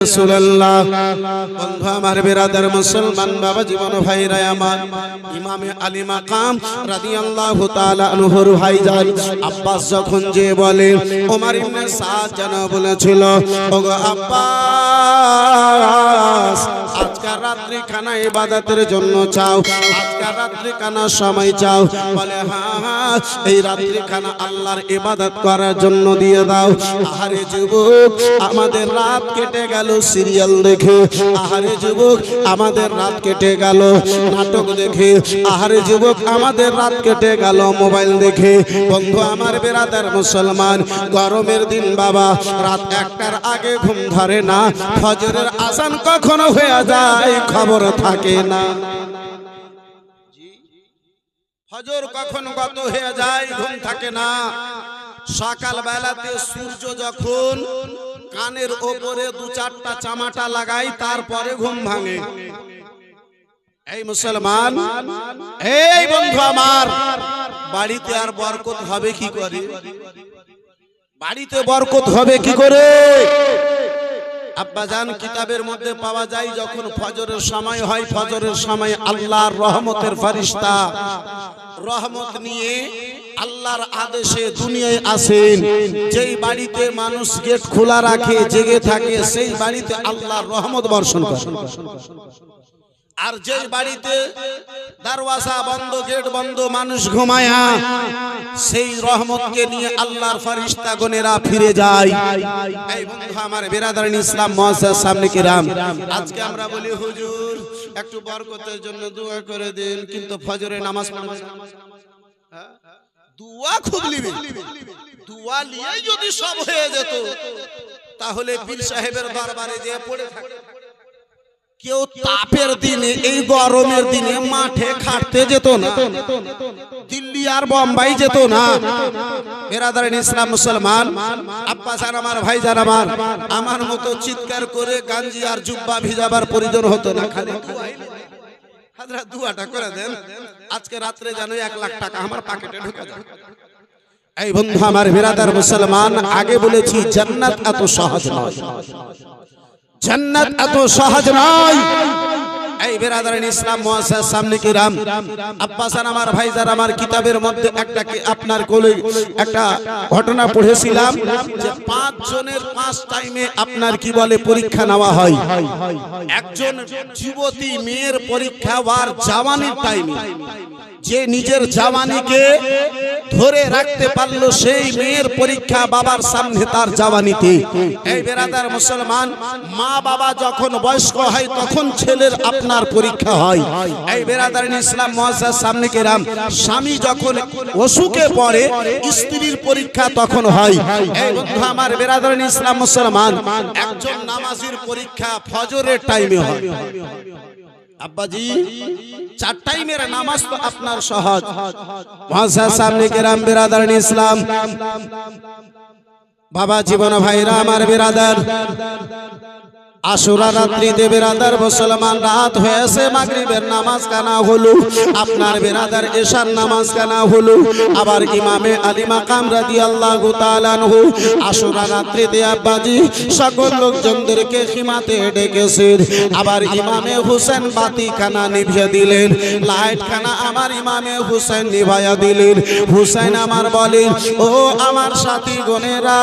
রাসূলুল্লাহ। বন্ধু আমার, বিরাদার মুসলমান বাবা জীবন ভাইরা আমার, ইমামে আলী মাকাম রাদিয়াল্লাহু তাআলা আনহুর ভাইজান আব্বাস যখন যে বলে, ওমর ইবনে সাদ যেন বলেছিল, ওগো আব্বাস, আজকের রাত্রি খানা ইবাদতের জন্য চাও, আজকের রাত্রি খানা সময় চাও। বলে হ্যাঁ, এই রাত্রি খানা আল্লাহর ইবাদত করার জন্য দিয়ে দাও। আহারে যুবক, আমাদের রাত কেটে গেল সিরিয়াল দেখে, আহারে যুবক আমাদের রাত কেটে গেল নাটক দেখে, আহারে যুবক আমাদের রাত কেটে গেল মোবাইল দেখে। বন্ধু আমার, বিরাদার মুসলমান, গরমের দিন বাবা, রাত 1টার আগে ঘুম ধরে না, ফজরের আযান কখনো হয়ে যায় খবর থাকে না, ফজর কখন কত হয়ে যায় ঘুম থাকে না। সকাল বেলাতে সূর্য যখন কানের ওপরে 2-4টা চামাটা লাগাই, তারপরে ঘুম ভাঙে। এই মুসলমান, এই বন্ধু আমার, বাড়িতে আর বরকত হবে কি করে? বাড়িতে বরকত হবে কি করে? আব্বাজান কিতাবের মধ্যে পাওয়া যায়, যখন ফজরের সময় হয়, ফজরের সময় আল্লাহর রহমতের ফেরেশতা রহমত নিয়ে আল্লাহর আদেশে দুনিয়ায় আসেন। যেই বাড়িতে মানুষ গেট খোলা রাখে, জেগে থাকে, সেই বাড়িতে আল্লাহর রহমত বর্ষণ করে। আর যেই বাড়িতে দরওয়াজা বন্ধ, গেট বন্ধ, মানুষ ঘুমায়া, সেই রহমতকে নিয়ে আল্লাহর ফেরেশতাগণেরা ফিরে যায়। এই বন্ধু আমার, বিরাদারিন ইসলাম মুআজ্জাজ সামনে কিরাম, আজকে আমরা বলি হুজুর একটু বরকতের জন্য দোয়া করে দিন, কিন্তু ফজরে নামাজ পড়বে না। দোয়া খুব লিবে, দোয়া নিয়ে যদি সব হয়ে যেত, তাহলে পীর সাহেবের দরবারে যে পড়ে থাকে। কেউ তাপের দিনে, এই গরমের দিনে মাঠে খাটতে যেত না, দিল্লি আর বোম্বাই যেত না। বিরাদারিন ইসলাম মুসলমান, আব্বাসান আমার, ভাইজান আমার, আমার মতো চিৎকার করে গাঞ্জি আর জুব্বা ভিজাবার প্রয়োজন হতো না, খালি হাজরা দুয়াটা করে দেন, আজকে রাত্রে যেন 1 লাখ টাকা আমার পকেটে ঢুকে যায়। এই বন্ধু আমার, বিরাদার মুসলমান, আগে বলেছি জান্নাত এত সহজ নয়, জান্নাত এত সহজ নয়। এই বিরাদারিন ইসলাম মুআজ্জাজ সামনে কিরাম, আব্বাসান আমার, ভাইজান আমার, কিতাবের মধ্যে একটা কি আপনার কোলে একটা ঘটনা পড়েছিলাম যে 5 জনের 5 টাইমে আপনার কি বলে পরীক্ষা নেওয়া হয়। একজন যুবতী মেয়ের পরীক্ষা ওয়ার জাওয়ানির টাইমে, যে নিজের জাওয়ানিকে ধরে রাখতে পারলো, সেই মেয়ের পরীক্ষা বাবার সামনে তার জাওয়ানিতে। এই বিরাদার মুসলমান, মা বাবা যখন বয়স্ক হয়, তখন ছেলের আপনার পরীক্ষা হয়। এই বিরাদারিন ইসলাম মুআজ্জাজ সামনে কিরাম, স্বামী যখন অসুখে পড়ে, স্ত্রীর পরীক্ষা তখন হয়। এই বন্ধু আমার, বিরাদারিন ইসলাম মুসলমান, একজন নামাজীর পরীক্ষা ফজরের টাইমে হয়। আব্বাজি, 4 টাইমের নামাজ তো আপনার সহজ। মুআজ্জাজ সামনে কিরাম, বিরাদারিন ইসলাম বাবা জীবন ভাইরা আমার, বিরাদার, আশুরা রাত্রিতে বিরাদার মুসলমান, রাত হয়েছে, মাগরিবের নামাজ কানা হলো, আপনার বিরাদার এশার নামাজ কানা হলো। আবার ইমামে আলী মাকাম রাদিয়াল্লাহু তাআলা আনহু আশুরা রাত্রিতে আব্বাজি সকল লোকজনদেরকে খিমাতে ডেকেছেন। আবার ইমামে হুসেন বাতি খানা নিভিয়ে দিলেন, লাইট খানা আমার ইমামে হুসেন নিভাইয়া দিলেন। হুসেন আমার বলেন, ও আমার সাথী গণেরা,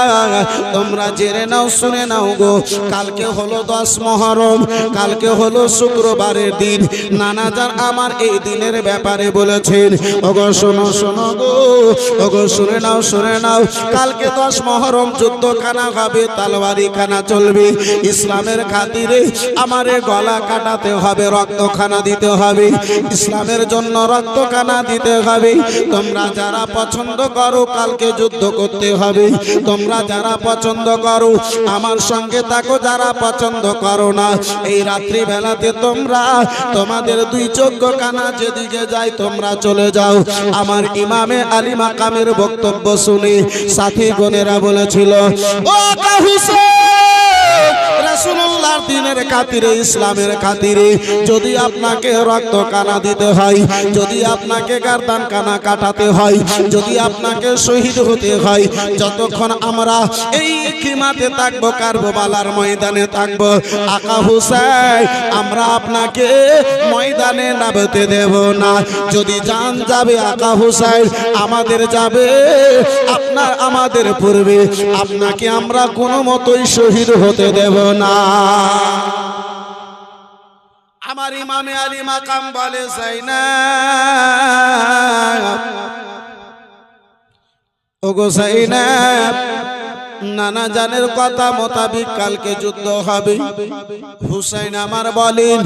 তোমরা জেনে নাও, শুনে নাও গো, কালকে হলো 10 মুহররম, কালকে হলো শুক্রবারের দিন। নানাজান আমার এই দিনের ব্যাপারে বলেছেন, ওগো শোনো শোনো গো, ওগো শুনে নাও, শুনে নাও, কালকে 10 মুহররম যুদ্ধখানা হবে, তলোয়ারি খানা চলবে। ইসলামের খাতিরে আমারে গলা কাটাতে হবে, রক্তখানা দিতে হবে, ইসলামের জন্য রক্তখানা দিতে হবে। তোমরা যারা পছন্দ করো কালকে যুদ্ধ করতে হবে, তোমরা যারা পছন্দ করো আমার সঙ্গে থাকো, যারা পছন্দ করো না, এই রাত্রি বেলাতে তোমরা তোমাদের 2 চোখ কানা যেদিকে যায় তোমরা চলে যাও। আমার ইমামে আলী মাকামের বক্তব্য শুনে সাথী গণেরা বলেছিল, ও হুসেন, রাসূলুল্লাহ আল্লাহর দ্বীনের খাতিরে ইসলামের খাতিরে যদি আপনাকে রক্ত কানা দিতে হয় যদি আপনাকে গর্দান কানা কাটাতে হয় যদি আপনাকে শহীদ হতে হয় যতক্ষণ আমরা এই কিমাতে থাকবো কারবালার ময়দানে থাকবো আকা হুসাইন আমরা আপনাকে ময়দানে নামতে দেব না যদি জান যাবে আকা হুসাইন আমাদের যাবে আপনার আমাদের পূর্বে আপনাকে আমরা কোনো মতোই শহীদ হতে দেব না আমার ইমামে আলী মাকাম বলে যায়নাব ওগো যায়নাব নানা জানের কথা মোতাবিক কালকে যুদ্ধ হবে হুসাইন আমার বলেন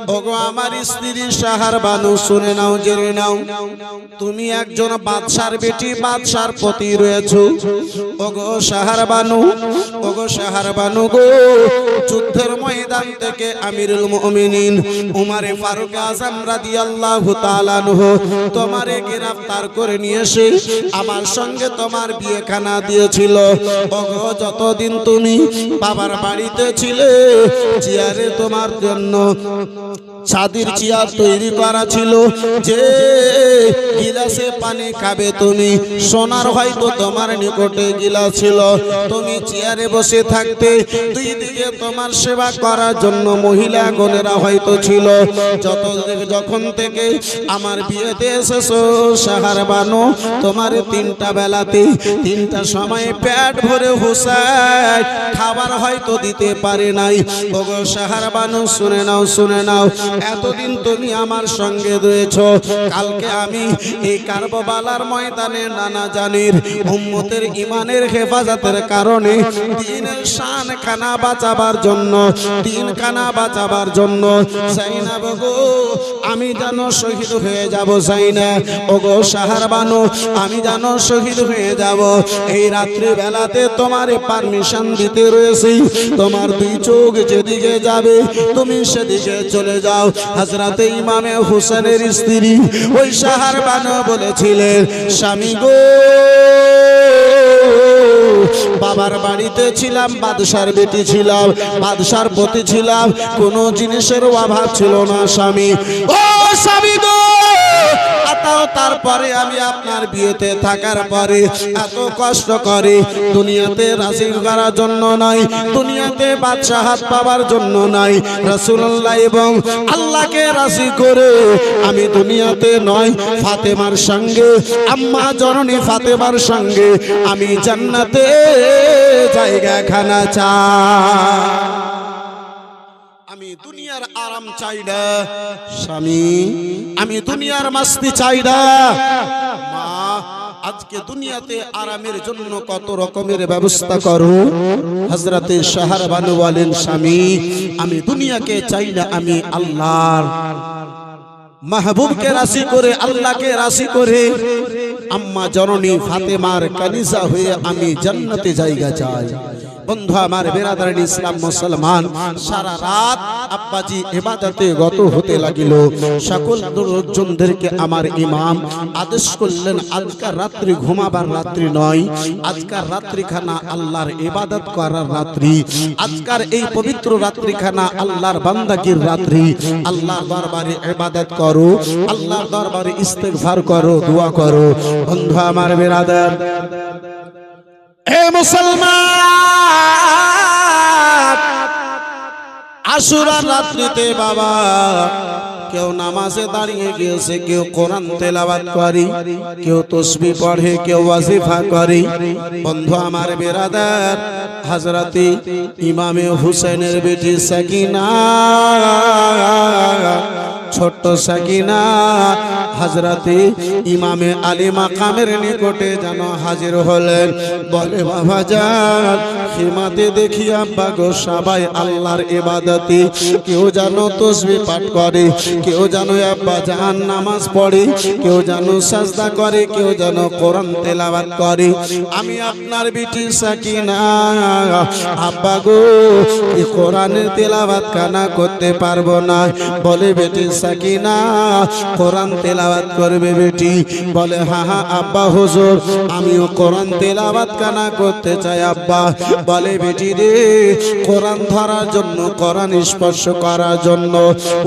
ওগো আমার স্ত্রী শাহার বানু শুনে নাও জেনে নাও তুমি একজন বাদশার বেটি বাদশার পতি রয়েছো ওগো শাহার বানু গো যুদ্ধের ময়দান থেকে আমিরুল মুমিনিন উমারে ফারুক আযম রাদিয়াল্লাহু তাআলা আনহু তোমারে গ্রেফতার করে নিয়ে এসে আমার সঙ্গে তোমার বিয়েখানা দিয়েছিল ওগো যতদিন তুমি বাবার বাড়িতে ছিলে চেয়ারে তোমার জন্য ছাদির চেয়ার তৈরি করা ছিল যে গিলাসে পানি খাবে তুমি সোনার হয়তো তোমার নিকটে গিলাস ছিল তুমি চেয়ারে বসে থাকতে দুই দিকে তোমার সেবা করার জন্য মহিলা গণেরা হয়তো ছিল যখন থেকে আমার বিয়েতে এসেছো শাহার বানু তোমার তিনটা বেলাতে তিনটা সময়ে পেট ভরে হুসাইন খাবার হয়তো দিতে পারে নাই ওগো শাহার বানু শুনে নাও এতদিন তুমি আমার সঙ্গে রয়েছো কালকে আমি এই কারবালার ময়দানে নানা জানির উম্মতের ইমানের হেফাজতের কারণে দ্বীনের শান খানা বাঁচাবার জন্য যায়নাব গো আমি যেন শহীদ হয়ে যাব যায়নাব ওগো শাহার বানু আমি যেন শহীদ হয়ে যাব এই রাত্রি বেলাতে তোমারে পারমিশন দিতে রয়েছি তোমার দুই চোখ যেদিকে যাবে তুমি সেদিকে চলে যাও হযরতে ইমামে হুসেনের স্ত্রী ওই শাহার বানু বলেছিলেন স্বামী গো বাবার বাড়িতে ছিলাম বাদশার বেটি ছিলাম বাদশার পতি ছিলাম কোনো জিনিসের অভাব ছিল না স্বামী ও স্বামী গো তারপরে আমি আপনার বিয়েতে থাকার পরে এত কষ্ট করে দুনিয়াতে রাজি করার জন্য নয় দুনিয়াতে বাদশাহাত পাওয়ার জন্য নয় রাসূলুল্লাহ এবং আল্লাহকে রাজি করে আমি দুনিয়াতে নয় ফাতেমার সঙ্গে আম্মা জননী ফাতেমার সঙ্গে আমি জান্নাতে জায়গা খানা চাই আমি দুনিয়ার আরাম চাই না স্বামী আমি দুনিয়ার মাস্তি চাই না মা আজকে দুনিয়াতে আরামের জন্য কত রকমের ব্যবস্থা করো হযরতে শাহার বানু বলেন স্বামী আমি দুনিয়াকে চাই না আমি আল্লাহর মাহবুবকে রাজি করে আল্লাহকে রাজি করে আম্মা জননী ফাতেমার কানিজা হয়ে আমি জান্নাতে জায়গা চাই বন্ধু আমার বেরাদারান ইসলাম মুসলমান সারা রাত আব্বাজি ইবাদতে গত হতে লাগিল সকল দুর্জনদেরকে আমার ইমাম আদেশ করলেন আজকার রাত্রি ঘুমাবার রাত্রি নয় আজকার রাত্রিখানা আল্লাহর ইবাদত করার রাত্রি আজকার এই পবিত্র রাত্রিখানা আল্লাহর বান্দাগির রাত্রি আল্লাহর দরবারে ইবাদত করো আল্লাহর দরবারে ইস্তেগফার করো দোয়া করো বন্ধু আমার বেরাদার হে মুসলমান আশুরার রাত্রিতে বাবা কেউ নামাজে দাঁড়িয়ে গিয়েছে কেউ কোরআন তেলাওয়াত করে কেউ তাসবিহ পড়ে কেউ ওয়াজিফা করে বন্ধু আমার বেরাদার হযরতে ইমামে হুসাইনের বেটি সাকিনা ছোট্ট সাকিনা হযরতে ইমামে আলী মাকামের নিকটে যেন হাজির হলেন বলে বাবা যান খিমাতে দেখি আব্বা গো সবাই আল্লাহর ইবাদতে কেউ যেন তাসবিহ পাঠ করে কেউ যেন আব্বা জান নামাজ পড়ে কেউ যেন সাজদা করে কেউ যেন কোরআন তেলাওয়াত করে আমি আপনার বেটি সাকিনা আব্বা গো এই কোরআনের তেলাওয়াত কানা করতে পারবো না বলে বেটি সাকিনা কোরআন তেলাওয়াত করবে বেটি। বলে হ্যাঁ হ্যাঁ আব্বা হুজুর, আমিও কোরআন তেলাওয়াত কানা করতে চাই আব্বা। বলে বেটি রে, কোরআন ধরার জন্য, কোরআন স্পর্শ করার জন্য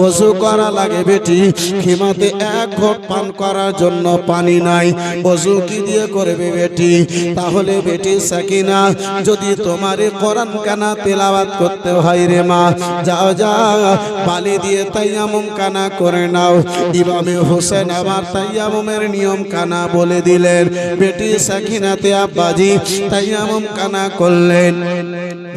ওযু করা লাগে বেটি। খিমাতে এক ঘট পান করার জন্য পানি নাই, ওযু কি দিয়ে করবে বেটি? তাহলে বেটি সাকিনা, যদি তোমারে কোরআন কানা তেলাওয়াত করতে হয় রে মা, যাও যাও পানি দিয়ে তায়াম্মুম কানা করে নাও। ইমামে হোসেন আমার তায়াম্মুমের নিয়ম কানা বলে দিলেন। বেটি সাকিনাতে আব্বাজি তায়াম্মুম কানা করলেন।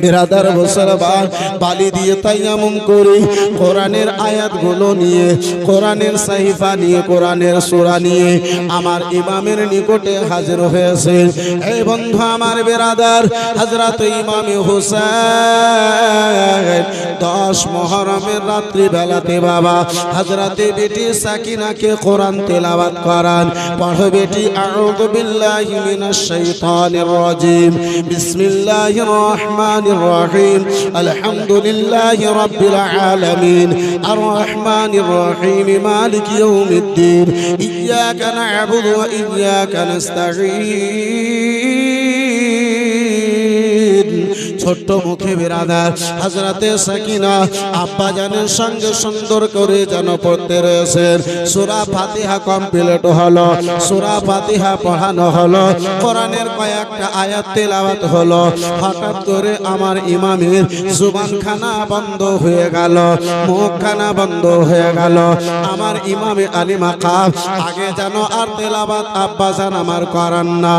বিরাদার মুসলমান, বালি দিয়ে তায়াম্মুম করে কোরআনের আয়াতগুলো নিয়ে, কোরআনের সাহিফা নিয়ে, কোরআনের সূরা নিয়ে আমার ইমামের নিকটে হাজির হয়েছে। এই বন্ধু আমার বিরাদার, হযরত ইমামে হোসেন 10 মুহররমের রাত্রি বেলাতে বাবা হযরতে বেটি সাকিনাকে কোরআন তেলাওয়াত করান। পড়ো বেটি, আউযু বিল্লাহি মিনাশ শাইতানির রাজিম, বিসমিল্লাহির রহমানির রহিম, আলহামদুলিল্লাহি রাব্বিল আলামিন, আর রহমানির রহিম, মালিকি ইয়াউমিদ্দিন, ইয়্যাকা না'বুদু ওয়া ইয়্যাকা নাস্তাঈন। ছোট্ট মুখে বিরাদার হযরতে সাকিনা আব্বা জানের সঙ্গে সুন্দর করে যেন পড়তে রয়েছেন। সূরা ফাতিহা কমপ্লিট হলো, সূরা ফাতিহা পড়ানো হলো, কোরআনের কয়েকটা আয়াত তেলাওয়াত হলো। হঠাৎ করে আমার ইমামের জুবানখানা বন্ধ হয়ে গেল, মুখখানা বন্ধ হয়ে গেল। আমার ইমামে আলী মাকাম আগে যেন আর তেলাওয়াত আব্বা জান আমার করান না।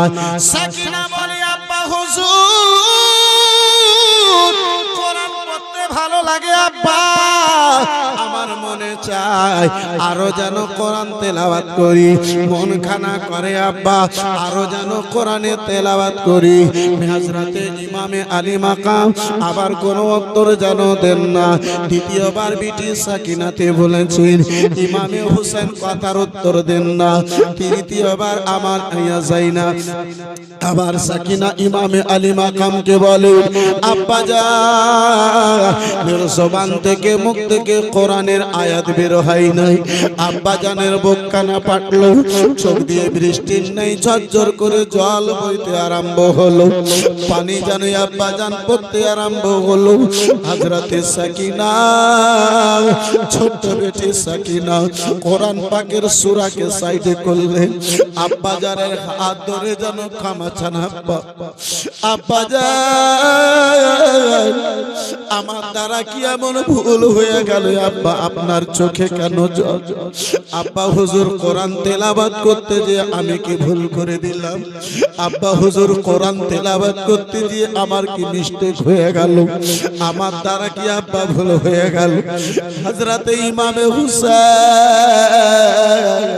সাকিনা বলে, আব্বা হুজুর, কোরআন পড়তে ভালো লাগে আব্বা, আমার মনে চায় আরো যেন কোরআন তেলাওয়াত করি। মন খানা করে আব্বা, আরো যেন কোরআনে তেলাওয়াত করি। হযরতে ইমামে আলী মাকাম আবার কোনো উত্তর যেন দেন না। দ্বিতীয়বার বিটি সাকিনাতে বলেছেন, ইমামে হোসেন কথার উত্তর দেন না। তৃতীয়বার আমার আইয়া যায় না। আবার সাকিনা ইমামে আলী মাকামকে বলে, আব্বা জানের জবান থেকে, মুখ থেকে কোরআনের আয়াত বের হয় নাই। আব্বা জানের বুক কানা পাটলো, চোখ দিয়ে বৃষ্টির নাই ঝরঝর করে জল বইতে আরম্ভ হলো, পানি যেন আব্বা জান পড়তে আরম্ভ হলো। হযরতে সাকিনা, ছোট্ট বেটি সাকিনা কোরআন পাকের সূরাকে সাইডে করলেন। আব্বা জানের হাত ধরে যেন খামাচান, আব্বা, আব্বা জান আমার দ্বারা কি এমন ভুল হয়ে গেল আব্বা? আপনার চোখে কেন জল? আব্বা হুজুর, কোরআন তেলাওয়াত করতে যে আমি কি ভুল করে দিলাম? আব্বা হুজুর, কোরআন তেলাওয়াত করতে গিয়ে আমার কি মিস্টেক হয়ে গেল? আমার দ্বারা কি আব্বা ভুল হয়ে গেল? হযরতে ইমামে হুসাইন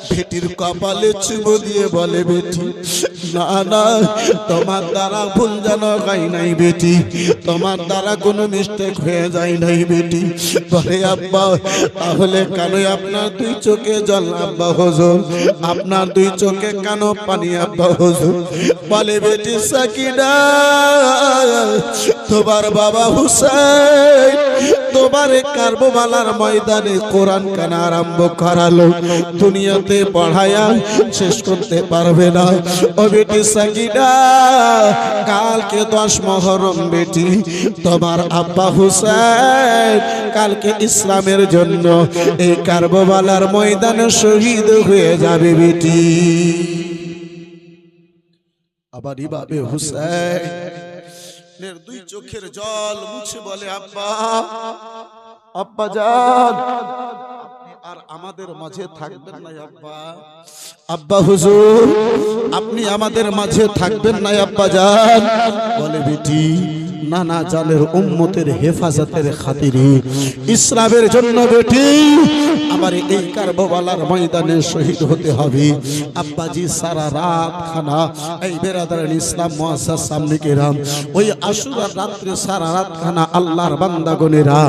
বেটির কপালে চুমু দিয়ে বলে, বেটি না না, তোমার দ্বারা ভুল যেন হয় নাই বেটি, তোমার দ্বারা কোনো মিস্টেক হয়ে যায় নাই বেটি। বলে, আব্বা তাহলে কেন আপনার দুই চোখে জল আব্বা হুজুর? আপনার দুই চোখে কেন পানি আব্বা হুজুর? বলে, বেটি সাকিনা, তোমার বাবা হুসাইন তোমার কারবালার ময়দানে কোরআন কানা আরম্ভ করালো, দুনিয়াতে পড়ায়া শেষ করতে পারবে না। ও বেটি সাকিনা, কালকে 10 মুহররম বেটি, তোমার আব্বা হুসাইন কালকে ইসলামের জন্য এই কারবালার ময়দানে শহীদ হয়ে যাবে বেটি। আবার ইমামে হুসাইনের দুই চোখের জল মুছে বলে, আব্বা, আব্বা জান আর আমাদের মাঝে থাকবেন না আব্বা? আব্বা হুজুর, আপনি আমাদের মাঝে থাকবেন না আব্বা জান? বলে, বেটি নানা জানের উম্মতের হেফাজতের খাতিরে ইসলামের জন্য বেটি আমার এই কারবালার ময়দানে শহীদ হতে হবে। আব্বাজি সারা রাত খানা, এই বেরাদার ইসলাম মুআসসাস সামনে কেরাম, ওই আশুরার রাত্রে সারা রাত খানা আল্লাহর বান্দাগণেরা,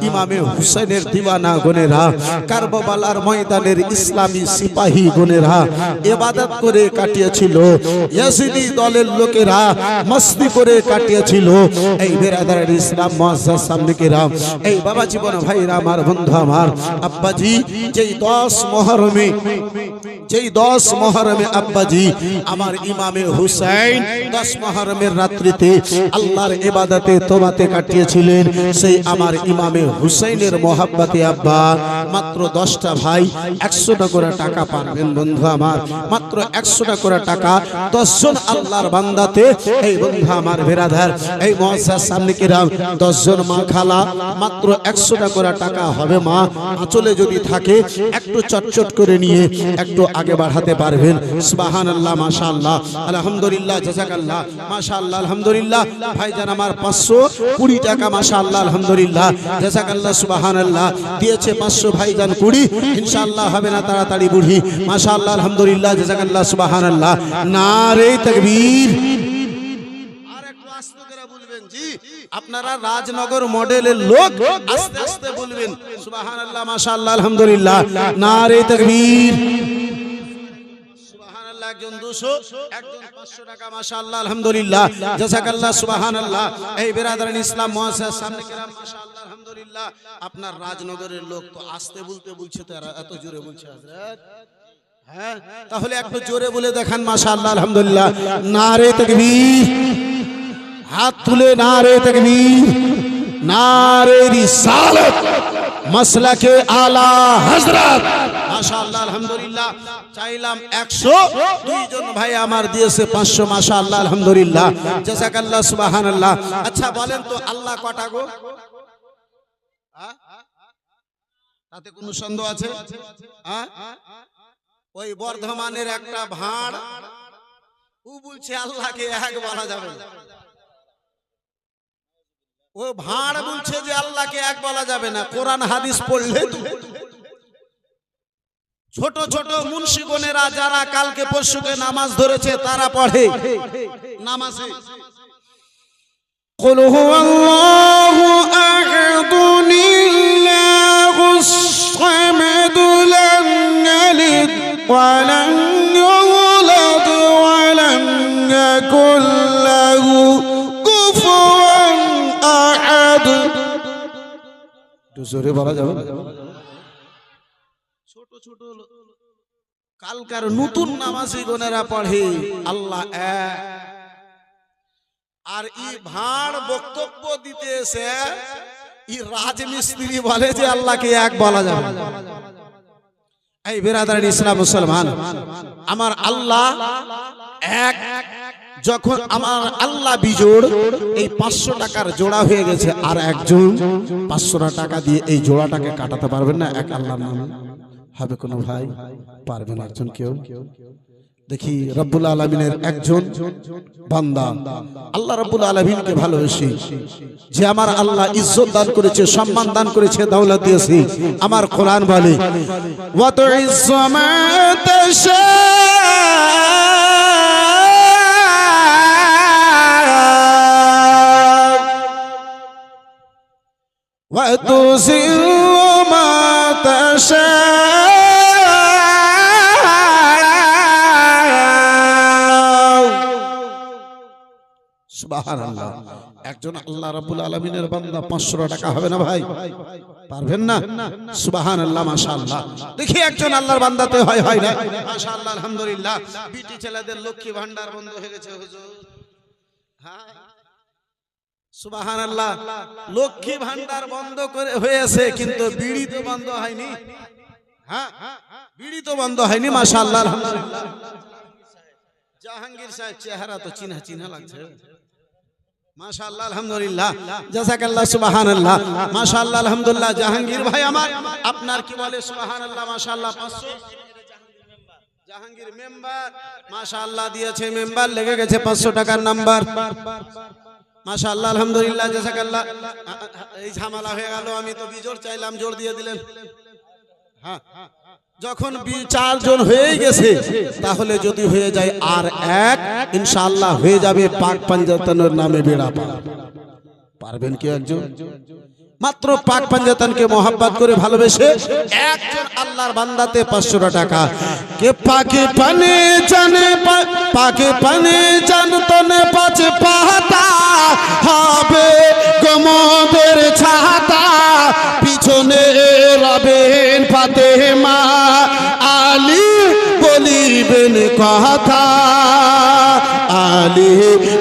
ইমামে হুসাইনের দিওয়ানা গণেরা, কারবালার ময়দানের ইসলামী সিপাহী গণেরা ইবাদত করে কাটিয়েছিল। ইয়াজিদি দলের লোকেরা মস্তি করে কাটিয়েছিল। এই বেরাদার ইসলাম মুআজ্জাজ সামনে কিরাম, এই বাবা জীবন ভাইরা আমার বন্ধু আমার আব্বাজি যেই 10 মুহররমে আব্বাজি আমার ইমামে হুসাইন 10 মুহররমের রাত্রিতে আল্লাহর ইবাদতে তোবাতে কাটিয়েছিলেন, সেই আমার ইমামে হুসাইনের মোহাব্বতে আব্বা মাত্র 10টা ভাই 100টা করে টাকা পাবেন বন্ধু আমার, মাত্র 100টা করে টাকা 10 জন আল্লাহর বান্দাতে, এই বন্ধু আমার বেরাদার এই মুআজ্জাজ সামনে কিরাম 10 জন মা খালা মাত্র 100টা করে টাকা হবে মা, আঁচলে যদি থাকে একটু চটচট করে নিয়ে একটু আগে বাড়াতে পারবেন। সুবহানাল্লাহ, মাশাআল্লাহ, আলহামদুলিল্লাহ, জাযাকাল্লাহ, মাশাআল্লাহ, আলহামদুলিল্লাহ। ভাইজান আমার 520 টাকা, মাশাআল্লাহ, আলহামদুলিল্লাহ, জাযাকাল্লাহ, সুবহানাল্লাহ দিয়েছে 500 ভাইজান 20, ইনশাআল্লাহ হবে না তাড়াতাড়ি বুড়ি, মাশাআল্লাহ, আলহামদুলিল্লাহ, জাযাকাল্লাহ, সুবহানাল্লাহ। নারে তাকবীর। আর একটু আস্তে করে বলবেন জি, আপনারা রাজনগর মডেলের লোক, আস্তে আস্তে বলবেন সুবহানাল্লাহ, মাশাআল্লাহ, আলহামদুলিল্লাহ, নারে তাকবীর। সুবহানাল্লাহ, একজন 200, একজন 500 টাকা, মাশাআল্লাহ, আলহামদুলিল্লাহ, জাযাকাল্লাহ, সুবহানাল্লাহ। এই বেরাদারান ইসলাম মুআজ্জাজ সামনে কিরাম, মাশাআল্লাহ, আলহামদুলিল্লাহ। আপনার রাজনগরের লোক তো আস্তে বলছে তো এত জোরে বলছে হযরত, হ্যাঁ তাহলে একটু জোরে বলে দেখান, মাশাআল্লাহ, আলহামদুলিল্লাহ, নারে তাকবীর। হাত তুলে নারে তাকবীর, নারে রিসালাত, মাসলাকে আলা হযরত, মাশাআল্লাহ, আলহামদুলিল্লাহ। চাইলাম 100, 2 জন ভাই আমার দিয়েছে 500, মাশাআল্লাহ, আলহামদুলিল্লাহ, জাযাকাল্লাহ, সুবহানাল্লাহ। আচ্ছা বলেন তো আল্লাহ কটা গো? তাতে কোনো সন্দেহ আছে? ওই বর্ধমানের একটা ভাঁড় ও বলছে আল্লাহকে এক বলা যাবে না, ও ভাঁড় বলছে যে আল্লাহকে এক বলা যাবে না। কোরআন হাদিস পড়লে ছোট ছোট মুন্সিগণেরা যারা কালকে পরশুকে নামাজ ধরেছে তারা পড়ে নামাজে কুল হুয়াল্লাহু আহাদ লিল্লাহুস সামাদ লাম ইয়ালিদ ওয়া লাম ইউলাদ ওয়া লাম ইয়াকুল লাহু কুফুয়ান আহাদ। জোরে বলা যাবে না? ছোট ছোট কালকার নতুন নামাজি গোনেরা পড়ে আল্লাহ এক, আর ই ভাঁড় বক্তব্য দিতে এসে ই রাজমিস্ত্রি বলে যে আল্লাহকে এক বলা যাবে। এই বেরাদার ইসলাম মুসলমান, আমার আল্লাহ এক, যখন আমার আল্লাহ বিজোড়, এই 500 টাকার জোড়া হয়ে গেছে, আর একজন 500 টাকা দিয়ে এই জোড়াটাকে কাটাতে পারবেন না এক আল্লাহর নামে? হবে কোনো ভাই? পারবেন একজন কেউ? দেখি রব্বুল আলামিনের একজন বান্দা, আল্লাহ রব্বুল আলামিনকে ভালোবেসে যে আমার আল্লাহ ইজ্জত দান করেছে, সম্মান দান করেছে, দৌলত দিয়েছে। আমার কোরআন বলে ওয়া তুইজ্জু মা তাশা ওয়া তুযিল্লু মা তাশা। সুবহানাল্লাহ। একজন আল্লাহ রাব্বুল আলামিনের বান্দা 500 টাকা হবে না ভাই? পারবেন না? সুবহানাল্লাহ, মাশাআল্লাহ। দেখি একজন আল্লাহর বান্দাতে হয় না? মাশাআল্লাহ, আলহামদুলিল্লাহ। বিটি ছেলেদের লক্ষ্মী ভান্ডার বন্ধ হয়ে গেছে হুজুর। হ্যাঁ সুবহানাল্লাহ, লক্ষ্মী ভান্ডার বন্ধ করে হয়েছে, কিন্তু বিড়ি তো বন্ধ হয়নি। হ্যাঁ বিড়ি তো বন্ধ হয়নি, মাশাআল্লাহ, আলহামদুলিল্লাহ। জাহাঙ্গীর সাহেব চেহারা তো চিনা চিনা লাগছে, মাশাআল্লাহ, আলহামদুলিল্লাহ, জাযাকাল্লাহ, সুবহানাল্লাহ, মাশাআল্লাহ, আলহামদুলিল্লাহ। জাহাঙ্গীর ভাই আমার, আপনার কি বলে? সুবহানাল্লাহ, মাশাআল্লাহ। 500 জাহাঙ্গীর মেম্বার, মাশাআল্লাহ দিয়েছে, মেম্বার লেগে গেছে 500 টাকার নাম্বার, মাশাআল্লাহ, আলহামদুলিল্লাহ, জাযাকাল্লাহ। এই ঝামেলা হয়ে গেল, আমি তো বিজোড় চাইলাম, জোর দিয়ে দিলেন। হ্যাঁ যখন 4 জন হয়ে গেছে, তাহলে যদি হয়ে যায় আর এক, ইনশাআল্লাহ হয়ে যাবে পাক পাঞ্জাতনের নামে বেড়া পার। পারবেন কি একজন? মাত্র পাক পাঞ্জাতনকে মোহাব্বত করে ভালোবেসে একজন আল্লাহর বান্দাতে 500 টাকা। কে পাকে পানে জানে পাকে পানে জানতনে পাঁচ পাতা হবে গমদের ছাতা পিছনে রবেন ফাতেমা আলী বলিবেন কথা আলী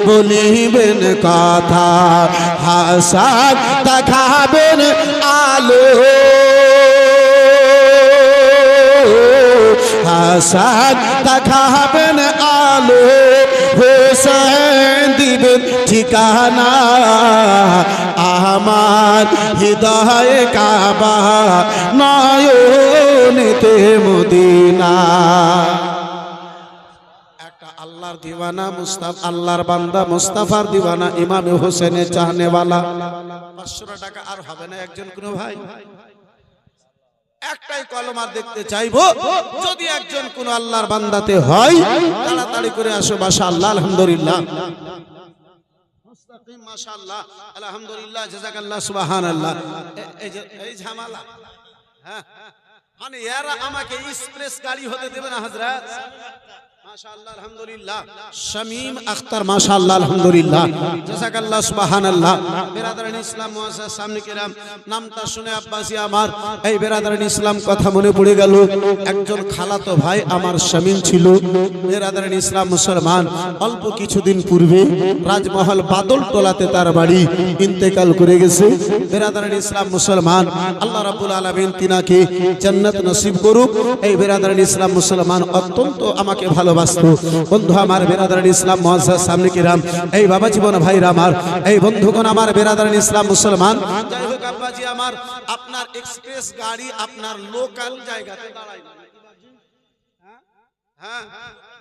বলিবেন কথা হাসান দেখাবেন আলো হাসান দেখাবেন আলো হোসেন দিবেন ঠিকানা আমার হৃদয়ে কাবা নয়নেতে মদিনা। আল্লাহর দিওয়ানা মুস্তাফা আল্লাহর বান্দা মুস্তাফার দিওয়ানা ইমামে হোসেনের চাহনেওয়ালা 500 টাকা আর হবে না একজন কোন ভাই? একটাই কলমার দেখতে চাইবো যদি একজন কোন আল্লাহর বান্দাতে হয় তাড়াতাড়ি করে আসো মাশাআল্লাহ আলহামদুলিল্লাহ মুস্তাকিম মাশাআল্লাহ আলহামদুলিল্লাহ জাযাকাল্লাহ সুবহানাল্লাহ। এই ঝামেলা হ্যাঁ মানে এরা আমাকে এক্সপ্রেস গাড়ি হতে দেবে না হযরত মাশাআল্লাহ আলহামদুলিল্লাহ শামীম আখতার মাশাআল্লাহ আলহামদুলিল্লাহ জাযাকাল্লাহ সুবহানাল্লাহ। বেরাদারান ইসলাম মুআজ্জাজ সামনে কিরাম নামটা শুনে আব্বাসী আমার এই বেরাদারান ইসলাম কথা মনে পড়ে গেল। একজন খালাতো ভাই আমার শামীম ছিল বেরাদারান ইসলাম মুসলমান অল্প কিছুদিন পূর্বে রাজমহল বাদলটোলাতে তার বাড়ি ইন্তেকাল করে গেছে। বেরাদারান ইসলাম মুসলমান আল্লাহ রাব্বুল আলামিন তিনাকে জান্নাত নসিব করুক। এই বেরাদারান ইসলাম মুসলমান অত্যন্ত আমাকে ভালোবাসে বন্ধু আমার বেরাদারান ইসলাম মুআজ্জাজ সামনে কিরাম এই বাবা জীবন ভাইরা আমার এই বন্ধুগণ আমার বেরাদারান ইসলাম মুসলমান যাই হোক আব্বাজি আমার আপনার এক্সপ্রেস গাড়ি আপনার লোকাল জায়গাতে দাঁড়ায় না হ্যাঁ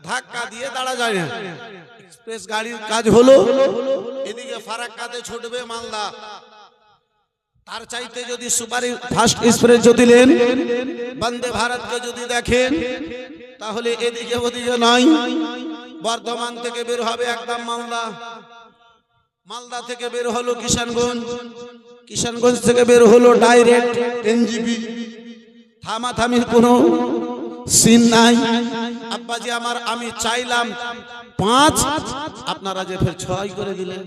ধাক্কা দিয়ে দাঁড়া যায় না। এক্সপ্রেস গাড়ির কাজ হলো এদিকে ফারাক্কাতে ছুটবে মালদা তার চাইতে যদি সুপারি ফার্স্ট এক্সপ্রেস যদি নেন বন্দে ভারতকে যদি দেখেন তাহলে এদিকে ওদিকে নাই। বর্ধমান থেকে বের হবে একদম মালদা মালদা থেকে বের হলো কিষানগঞ্জ কিষানগঞ্জ থেকে বের হলো ডাইরেক্ট এনজিবি থামাথামির কোনো সিন নাই। আব্বাজি আমার আমি চাইলাম 5 আপনারা যে ফের 6 করে দিলেন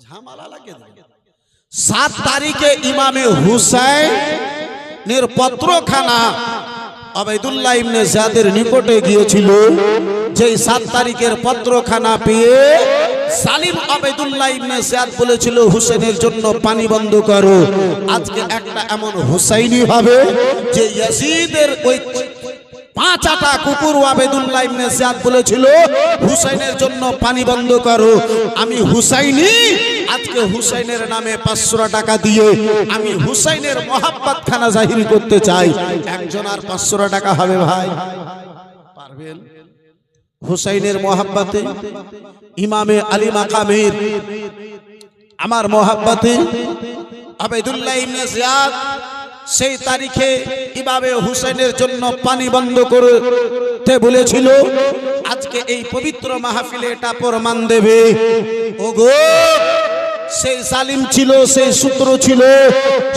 ঝামেলা লাগে। 7 তারিখে ইমামে হুসাইনের পত্রখানা আবেদুল্লাহ ইবনে জিয়াদের নিকটে গিয়েছিল। যেই 7 তারিখের পত্রখানা পেয়ে সালিম আবেদুল্লাহ ইবনে জিয়াদ বলেছিল হুসেনের জন্য পানি বন্ধ করো। আজকে একটা এমন হুসাইনি হবে যে ইয়াজিদের ওই 5টা কুকুর আবেদুল্লাহ ইবনে জিয়াদ বলেছিল হুসাইনের জন্য পানি বন্ধ করো। আমি হুসাইনি আজকে হুসাইনের নামে 500 টাকা দিয়ে আমি হুসাইনের মোহাব্বত খানা জাহির করতে চাই। একজন আর 500 টাকা হবে ভাই পারবেন? হুসাইনের মোহাব্বতে ইমামে আলী মাকামের আমার মোহাব্বতে আবেদুল্লাহ ইবনে জিয়াদ সেই তারিখে ইমামে হুসাইনের জন্য পানি বন্ধ করতে বলেছিল। আজকে এই পবিত্র মাহফিলে এটা প্রমাণ দেবে ওগো সেই জালিম ছিল সেই সূত্র ছিল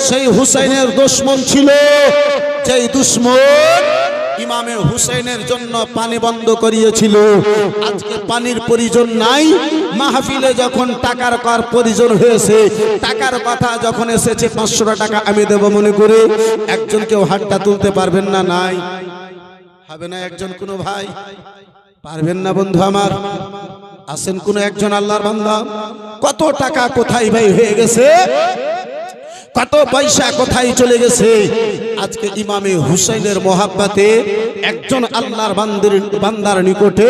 সেই হুসাইনের দুশমন ছিল যেই দুশমন ইমামে হুসাইনের জন্য পানি বন্ধ করিয়েছিল। আজকে পানির প্রয়োজন নাই মাহফিলে যখন টাকার কর প্রয়োজন হয়েছে টাকার কথা যখন এসেছে 500 টাকা আমি দেব মনে করে একজন কেউ হাতটা তুলতে পারবেন না নাই হবে না একজন কোনো ভাই পারবেন না বন্ধু আমার আছেন কোন একজন আল্লাহর বান্দা? কত টাকা কোথায় ভাই হয়ে গেছে কত পয়সা কোথায় চলে গেছে। আজকে ইমামে হুসাইনের মোহাব্বতে একজন আল্লাহর বান্দার নিকটে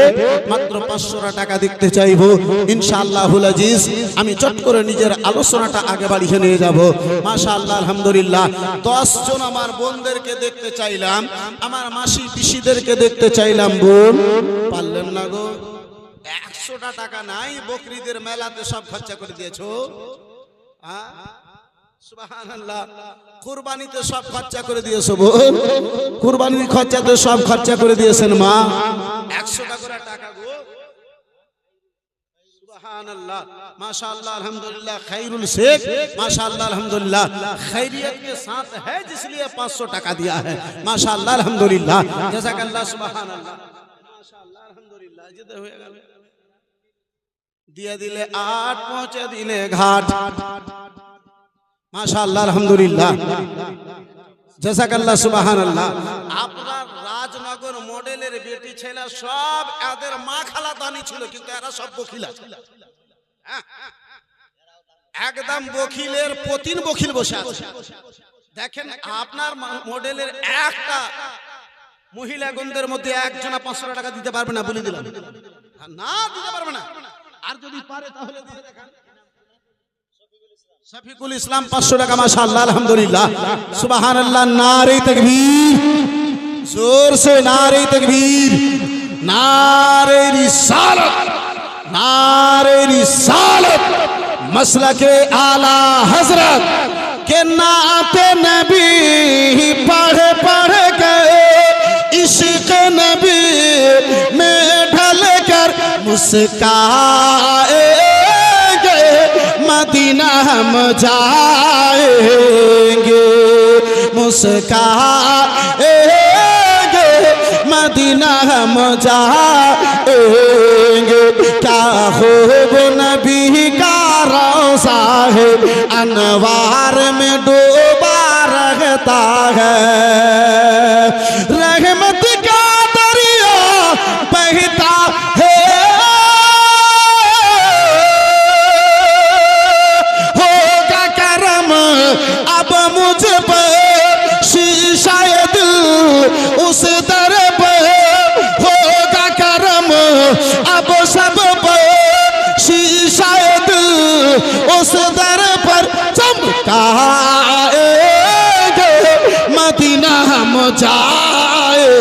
মাত্র 500 টাকা দেখতে চাইবো ইনশাআল্লাহুল আজিজ। আমি চট করে নিজের আলোচনাটা আগে বাড়িয়ে নিয়ে যাব মাশাআল্লাহ আলহামদুলিল্লাহ। 10 জন আমার বোনদেরকে দেখতে চাইলাম আমার মাসি পিসিদেরকে দেখতে চাইলাম বোন পারলেন না গো। 100টা টাকা নাই বকরিদের মেলাতে সব খরচা করে দিয়েছো হ্যাঁ সুবহানাল্লাহ। কুরবানিতে সব খরচা করে দিয়েছো বোন কুরবানির খরচাতে সব খরচা করে দিয়েছেন মা। 100 টাকা গো सुभानअल्लाह, माशाअल्लाह, अल्हम्दुलिल्लाह। खैरुल शेख, माशाअल्लाह, अल्हम्दुलिल्लाह, खैरियत के साथ है जिसलिए 500 टका दिया है, माशाअल्लाह, अल्हम्दुलिल्लाह, जज़ाकल्लाह, सुभानअल्लाह, माशाअल्लाह, अल्हम्दुलिल्लाह। जिते হয়ে গেল দিয়ে দিলে 8 পৌঁছে দিলে ঘাট, মাশাআল্লাহ, আলহামদুলিল্লাহ, জাযাকাল্লাহ, সুবহানাল্লাহ। আপনার রাজনগর মডেলের বেটি ছেলে সব এদের মা খালা দানি ছিল, কিন্তু এরা সব বখিল আছে। একদম বখিলের পতিন বখিল বসে আছে। দেখেন আপনার মডেলের একটা মহিলা গণদের মধ্যে একজনা 500 টাকা দিতে পারবে না, বলে দিলাম, না দিতে পারবে না। আর যদি পারে তাহলে দিয়ে দেখান। শফিকুল ইসলাম 500 টাকা, মাশাআল্লাহ, আলহামদুলিল্লাহ, সুবহানাল্লাহ, নারে তাকবীর, जोर से नारे तकबीर, नारे रिसालत, नारे रिसालत, मसलके आला हजरत के नाते नबी पढ़ पढ़ गए, इश्क नबी में ढल कर मुस्काएंगे, मदीना हम जाएंगे, मुस्काएंगे, मदीना हम जाएंगे। क्या खूब नबी का रोज़ा है, अनवार में डूबा रहता है, रहमत का दरिया बहता है, होगा करम अब मुझ पर, शीशाए दिल उस दर पर, होगा करम अब सब पर, शीशाए दिल उस दर पर चमकाएंगे, मदीना हम जाएंगे।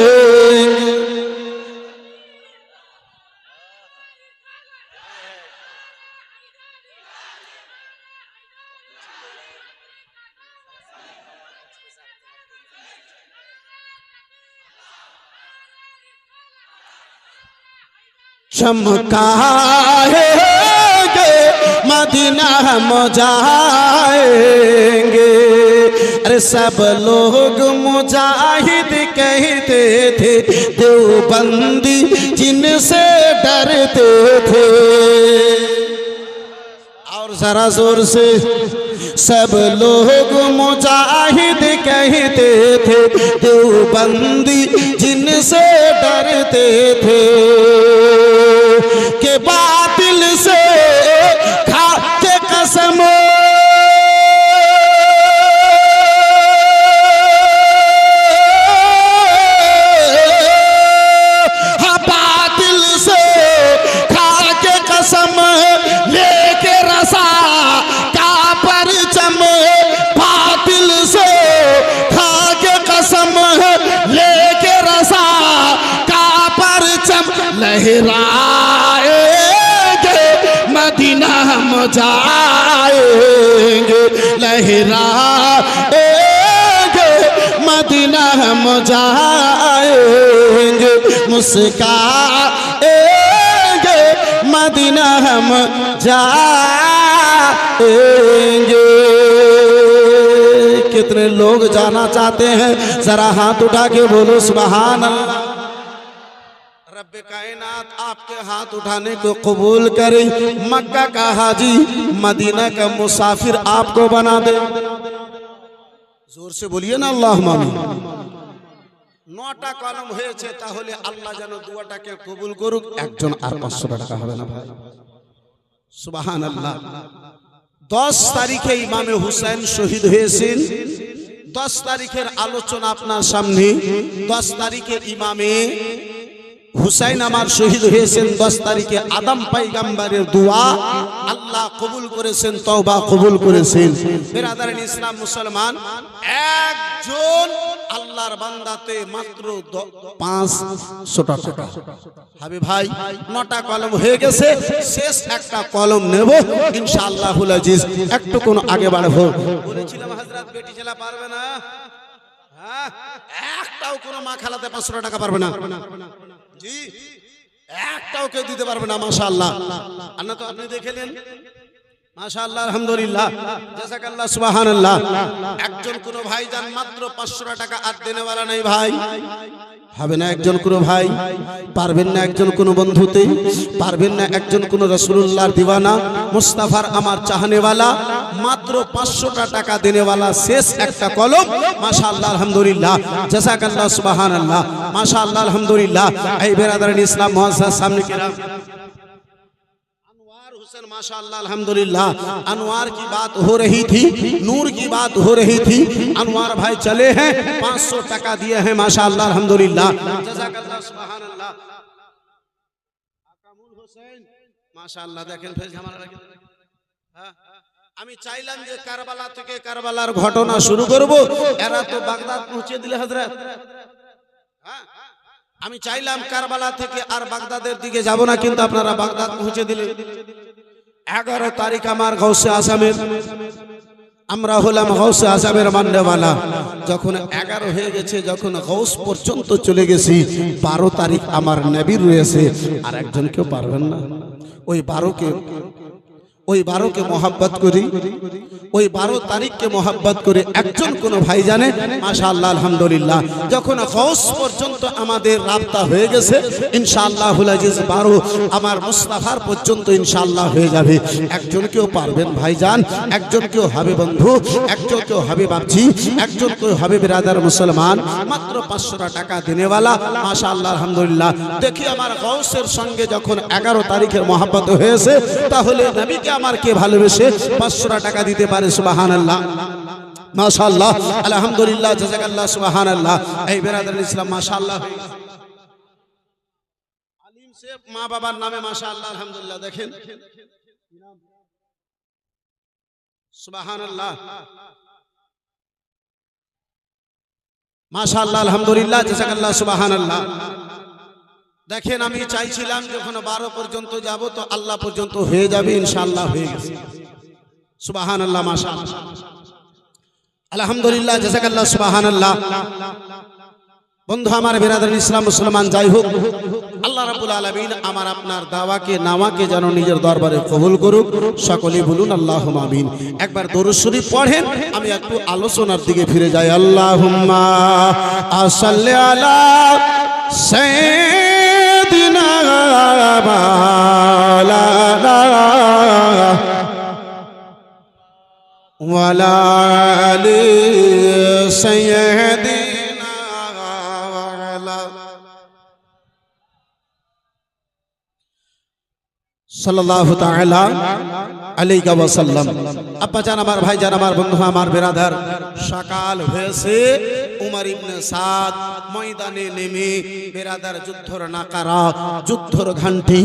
चमकाएंगे, मदीना हम जाएंगे। अरे सब लोग मुजाहिद कहते थे, देवबंदी जिनसे डरते थे, और जरा जोर से, सब लोग मुजाहिद कहते थे, देवबंदी जिनसे डरते थे, के बातिल से खाते कसम, हाँ बातिल से खाके कसम, लेके रसा का परचम, बातिल से खाके कसम, लेके रसा का परचम, लहराएंगे, मदीना हम जाएंगे, लहराएंगे, मदीना हम जाएंगे, मुस्काएंगे, मदीना हम जाएंगे। कितने लोग जाना चाहते हैं, जरा हाथ उठा के बोलो सुभान अल्लाह। रब्बे कायनात आपके हाथ उठाने को कबूल करे, मक्का का हाजी, मदीना का मुसाफिर आपको बना दे। जोर से बोलिए ना अल्लाहुम्मा आमीन। 9টা কলম হয়েছে, তাহলে আল্লাহ যেন দুয়াটাকে কবুল করুক। একজন আর 500 টাকা হবে না ভাই, সুবহানাল্লাহ। 10 তারিখে ইমামে হুসাইন শহীদ হয়েছেন। 10 তারিখের আলোচনা আপনার সামনে। 10 তারিখে ইমামে হুসাইন আমার শহীদ হয়েছেন। 10 তারিখে আদম পয়গম্বরের দোয়া আল্লাহ কবুল করেছেন, তওবা কবুল করেছেন। বিরাদারান ইসলাম মুসলমান, একজন আল্লাহর বান্দাতে মাত্র 500 টাকা হবে ভাই। 9টা কলম হয়ে গেছে, শেষ একটা কলম নেব ইনশাআল্লাহুল আজিজ। একটু কোন আগে বাড়বো। বলেছিলাম হযরত বেটি ছেলে পারবে না, হ্যাঁ একটাও কোন মা খালাতে 500 টাকা পারবে না জি। একটাও কেউ দিতে পারবে না। মাশাআল্লাহ, আর না তো আপনি দেখেলেন। মাশাআল্লাহ, আলহামদুলিল্লাহ, জাযাকাল্লাহ, সুবহানাল্লাহ। একজন কোন ভাইজান মাত্র 500 টাকা আর দেনেওয়ালা নাই ভাই, হবে না একজন কোন ভাই? পারবেন না একজন কোন বন্ধুতে? পারবেন না একজন কোন রাসূলুল্লাহর দিওয়ানা, মুস্তাফার আমার চাহনেওয়ালা, মাত্র 500 টাকা দেনেওয়ালা, শেষ একটা কলম। মাশাআল্লাহ, আলহামদুলিল্লাহ, জাযাকাল্লাহ, সুবহানাল্লাহ, মাশাআল্লাহ, আলহামদুলিল্লাহ। এই বেরাদারান ইসলাম মুআজ্জাজ সামনে কিরাম, माशाअल्लाह, अल्हम्दुलिल्लाह। अनवार की बात हो रही थी, नूर की बात हो रही थी। अनवार भाई चले हैं, 500 टका दिए हैं। माशाअल्लाह, अल्हम्दुलिल्लाह, जज़ाकल्लाह, सुभानअल्लाह। আকামুল হোসেন, মাশাআল্লাহ, দেখেন ফেজ ঝামেলা রাখেন। হ্যাঁ, আমি চাইলাম যে কারবালা থেকে কারবালার ঘটনা শুরু করব, এরা তো বাগদাদ পৌঁছে দিলে হযরত। হ্যাঁ, আমি চাইলাম কারবালা থেকে আর বাগদাদের দিকে যাব না, কিন্তু আপনারা বাগদাদ পৌঁছে দিলেন। 11 তারিখ আমার গাউসে আজমের, আমরা হলাম গাউসে আজমের মাননেওয়ালা। যখন 11 হয়ে গেছে, যখন গাউস পর্যন্ত চলে গেছি, 12 তারিখ আমার নবীর রয়েছে। আর একজন কেউ পারবেন না। ওই 12কে মোহাব্বত করি, ওই 12 তারিখকে মোহাব্বত করে একজন কোন ভাই জানে। মাশাআল্লাহ, আলহামদুলিল্লাহ, যখন গাউস পর্যন্ত আমাদের রাবতা হয়ে গেছে, ইনশাআল্লাহুল আজিজ 12 আমার মুস্তাফার পর্যন্ত ইনশাআল্লাহ হয়ে যাবে। একজন কেউ পারবেন ভাইজান? একজন কেউ হবে বন্ধু? একজন কেউ হবে বাপজি? একজন কেউ হবে বিরাদার মুসলমান? মাত্র 500 টাকা দেনেওয়ালা। মাশাআল্লাহ, আলহামদুলিল্লাহ। দেখি আমার গাউসের সঙ্গে যখন 11 তারিখের মোহাব্বত হয়েছে, তাহলে নবীকে আমার কে ভালোবেসে 500 টাকা দিতে পারে? সুবহানাল্লাহ, মাশাআল্লাহ, আলহামদুলিল্লাহ, জাযাকাল্লাহ, সুবহানাল্লাহ। এই বেরাদার ইসলাম, মাশাআল্লাহ, আলিম সে মা বাবার নামে, মাশাআল্লাহ, আলহামদুলিল্লাহ, দেখেন, সুবহানাল্লাহ, মাশাআল্লাহ, আলহামদুলিল্লাহ, জাযাকাল্লাহ, সুবহানাল্লাহ। দেখেন, আমি চাইছিলাম যখন 12 পর্যন্ত যাব তো আল্লাহ পর্যন্ত হয়ে যাবে, ইনশাআল্লাহ হয়ে গেছে। সুবহানাল্লাহ, মাশাআল্লাহ, আলহামদুলিল্লাহ, জাযাকাল্লাহ, সুবহানাল্লাহ। বন্ধু আমার, বিরাদার ইসলাম মুসলমান, যাই হোক, আল্লাহ রাব্বুল আলামিন আমার আপনার দাওয়াকে নামাকে যেন নিজের দরবারে কবুল করুক। সকলেই বলুন আল্লাহুম্মা আমিন। একবার দরুদ শরীফ পড়েন, আমি একটু আলোচনার দিকে ফিরে যাই। আল্লাহুম্মা সাল্লি আলা সাইয়্যিদিনা ওয়ালা আলি সাইয়্যিদিনা সাল্লাল্লাহু তাআলা আলাইহি ওয়া সাল্লাম। আব্বা জান, আমার ভাই জান, আমার বন্ধু, আমার বিরাদার, সকাল হয়েছে। উমর ইবনে সাদ ময়দানে নেমে বিরাদার যুদ্ধর নাকারা, যুদ্ধর ঘন্টি,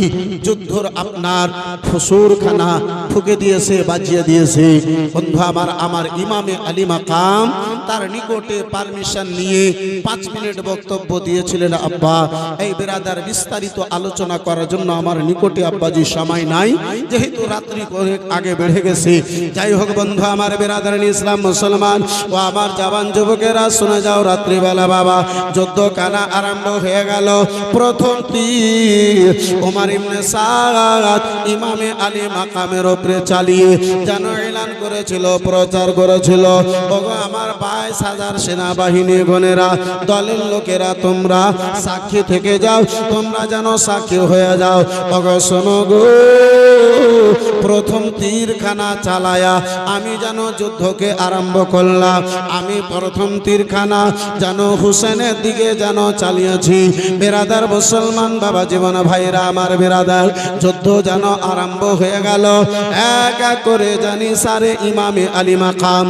যুদ্ধর আপনার ফসুরখানা ফুঁকে দিয়েছে, বাজিয়ে দিয়েছে। বন্ধু আমার ইমামে আলী মাকাম তার নিকটে পারমিশন নিয়ে 5 মিনিট বক্তব্য দিয়েছিলেন। আব্বা, এই বিরাদার বিস্তারিত আলোচনা করার জন্য আমার নিকটে আব্বাজি সময় নাই, যেহেতু রাত্রি করে আগে বেড়ে গেছে। যাই হোক বন্ধু আমার, বিরাদার ইসলাম মুসলমান ও আমার জওয়ান যুবকেরা, শুনে যাও, রাত্রিবেলা বাবা যুদ্ধ কানা আরম্ভ হয়ে গেল। প্রথম তীর ওমর ইবনে সাদ ইমামে আলী মাকামের উপরে চালিয়ে যেন এলান করেছিল, প্রচার করেছিল, ওগো আমার 22,000 সেনাবাহিনী গণেরা, দলের লোকেরা, তোমরা সাক্ষী থেকে যাও, তোমরা যেন সাক্ষী হয়ে যাও। ওগো শোনো গো, প্রথম তীরখানা চালায়া আমি যেন যুদ্ধকে আরম্ভ করলাম। আমি প্রথম তীরখানা যেন হুসেনের দিকে যেন চালিয়েছি। বেরাদার মুসলমান বাবা জীবন ভাইরা আমার, বেরাদার যুদ্ধ যেন আরম্ভ হয়ে গেল। এক এক করে জানি সারে ইমামে আলী মাকাম,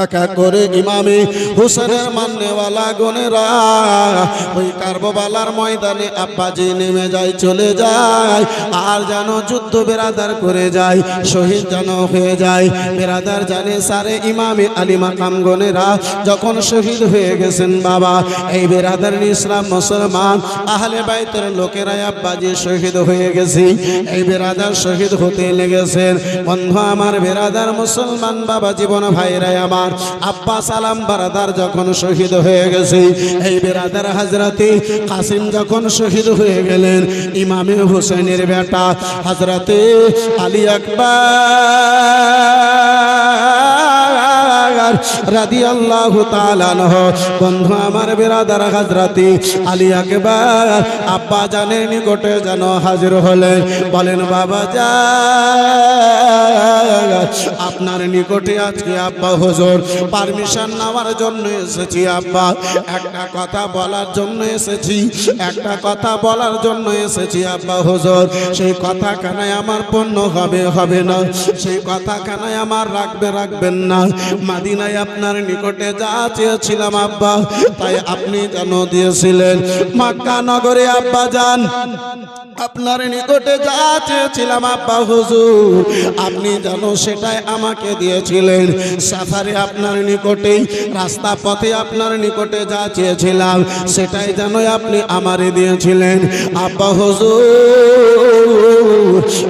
এক এক করে ইমামে হুসেনের মাননেওয়ালা গনেরা ওই কারবালার ময়দানে আব্বাজি নেমে যায়, চলে যায়, আর যেন যুদ্ধ বেরাদার করে যায়, শহীদ যেন হয়ে যায়। বেরাদার জানে সারে ইমামে আলী মাকাম গনেরা যখন শহীদ হয়ে গেছেন বাবা, এই বেরাদার ইসলাম মুসলমান আহলে বাইতের লোকেরা আব্বাজি শহীদ হয়ে গেছে, এই বেরাদার শহীদ হতে লেগেছেন। বন্ধু আমার, বেরাদার মুসলমান বাবা জীবন ভাইরা আমার, আমার আব্বা সালাম বারাদার যখন শহীদ হয়ে গেছে, এই বেরাদার হযরতে কাসিম যখন শহীদ হয়ে গেলেন, ইমামে হুসাইনের বেটা হযরতে আলী আকবার রাদিয়াল্লাহু তাআলা আনহু, বন্ধু আমার বেরাদার হযরতে আলী আকবার আব্বা জানের নিকটে যেন হাজির হলেন। বলেন বাবা যান, আপনার নিকটে আজকে আব্বা হুজুর পারমিশন নেওয়ার জন্য এসেছি। আব্বা একটা কথা বলার জন্য এসেছি, একটা কথা বলার জন্য এসেছি আব্বা হুজুর। সেই কথা কানায় আমার পূর্ণ হবে হবে না, সেই কথা কানায় আমার রাখবেন না। মদিনায় আপনার নিকটে যা চেয়েছিলাম আব্বা, তাই আপনি যেন দিয়েছিলেন। মক্কা নগরে আব্বা যান, আপনার নিকটে যা চেয়েছিলাম আব্বা হুজুর, আপনি যেন সেটাই আমাকে দিয়েছিলেন। সাফারে আপনার নিকটে, রাস্তা পথে আপনার নিকটে যা চেয়েছিলাম, সেটাই যেন আপনি আমারে দিয়েছিলেন আব্বা হুজুর।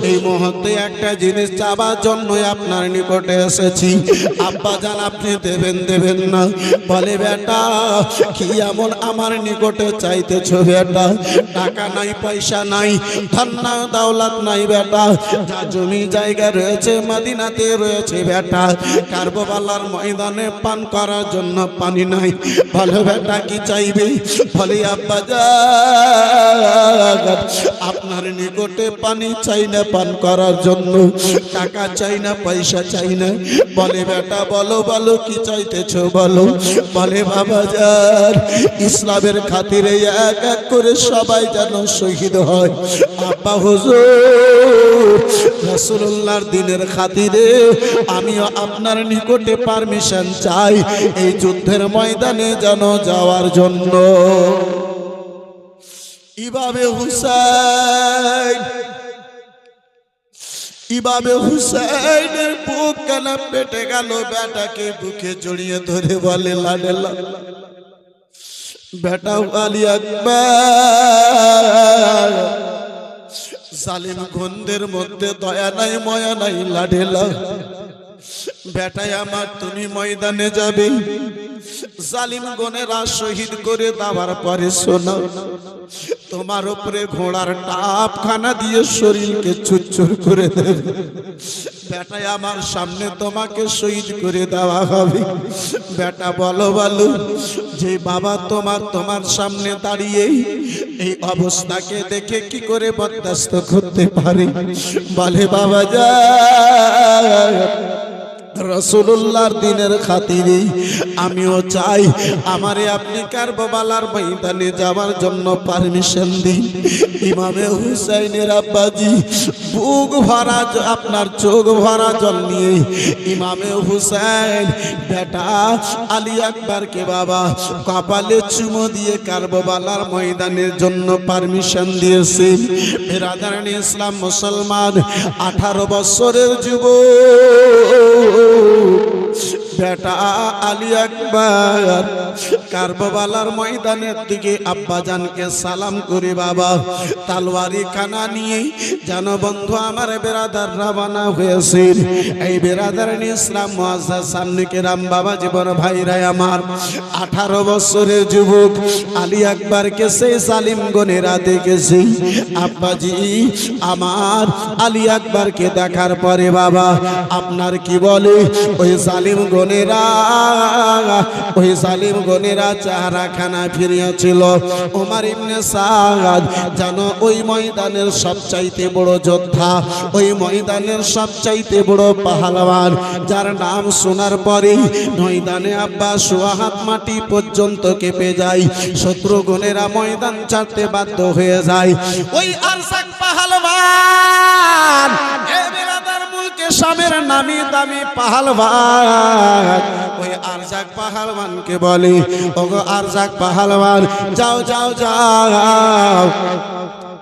এই মুহূর্তে একটা জিনিস চাবার জন্য আপনার নিকটে এসেছি। আব্বা জান আপনি দেবেন না? বলে বেটা কি এমন আমার নিকটে চাইতেছো বেটা? টাকা নাই, পয়সা নাই, ধন না দৌলত নাই বেটা, যা জমি জায়গা রয়েছে মদিনাতে রয়েছে বেটা, কারবালার ময়দানে পান করার জন্য পানি নাই। বলে বেটা কি চাইবে? বলে আব্বা যান আপনার নিকটে পানি চাই না পান করার জন্য, টাকা চাই না, পয়সা চাই না। বলে বেটা বলো বলো কি চাইতেছো বলো। বলে বাবা যান ইসলামের খাতিরে এক এক করে সবাই যেন শহীদ হয় আব্বা হুজুর, রাসূলুল্লাহর দ্বীনের খাতিরে আমিও আপনার নিকটে পারমিশন চাই এই যুদ্ধের ময়দানে যেন যাওয়ার জন্য। ইমামে হুসাইন, ইমামে হুসাইনের বুক কানা পেটে গেল, বেটাকে বুকে জড়িয়ে ধরে বলে লাডেলা বেটা আলী আকবার, জালিম গন্ধের মধ্যে দয়া নাই ময়া নাই লাডেলা, বেটাই আমার তুমি ময়দানে যাবে, জালিম গনেরা শহীদ করে দেওয়ার পরে শোনো তোমার উপরে ঘোড়ার টাপখানা দিয়ে শরীরকে চুরচুর করে দেবে। বেটাই আমার সামনে তোমাকে শহীদ করে দেওয়া হবে। বেটা বলো বলো যে বাবা তোমার সামনে দাঁড়িয়ে এই অবস্থাকে দেখে কি করে বরদাস্ত করতে পারি? বলে বাবা যা রাসূলুল্লাহর দ্বীনের খাতিরে আমিও চাই আমারে আপনি কারবালার ময়দানে যাওয়ার জন্য পারমিশন দিন। ইমামে হুসাইনের আব্বাজি বুক ভরা আপনার চোখ ভরা জল নিয়ে ইমামে হুসাইন বেটা আলী আকবরকে বাবা কপালে চুমো দিয়ে কারবালার ময়দানের জন্য পারমিশন দিয়েছেন। বিরাদারান ইসলাম মুসলমান 18 বছরের যুবক বেটা আলী আকবর কারবালার ময়দানের দিকে আব্বাজানকে সালাম করে বাবা তলোয়ারি খানা নিয়ে যেন বন্ধু আমার বেরাদার রওনা হয়েছে। এই বেরাদারান ইসলাম মুআজ্জাজ সামনে কেরাম বাবা জীবন ভাইরা আমার 18 বছরের যুবক আলী আকবরকে সেই জালিম গনেরা দেখেছে। আব্বাজি আমার আলী আকবরকে দেখার পরে বাবা আপনার কি বলে ওই জালিম গনেরা চেহারাখানা ফিরিয়েছিল। ওমর ইবনে সাদ জানো ওই ময়দানের সবচাইতে বড় যোদ্ধা, ওই ময়দানের সবচাইতে বড় পাহালওয়ান, যার নাম শোনার পরে ময়দানে আব্বা সোয়া হাত মাটি পর্যন্ত কেঁপে যায়, শত্রু গনেরা ময়দান ছাড়তে বাধ্য হয়ে যায়। ওই আরসাক পাহালওয়ান শামের নামি দামি পাহালওয়ান, ওই আরজাক পাহালওয়ানকে বলে ওগো আরজাক পাহালওয়ান যাও যাও যাও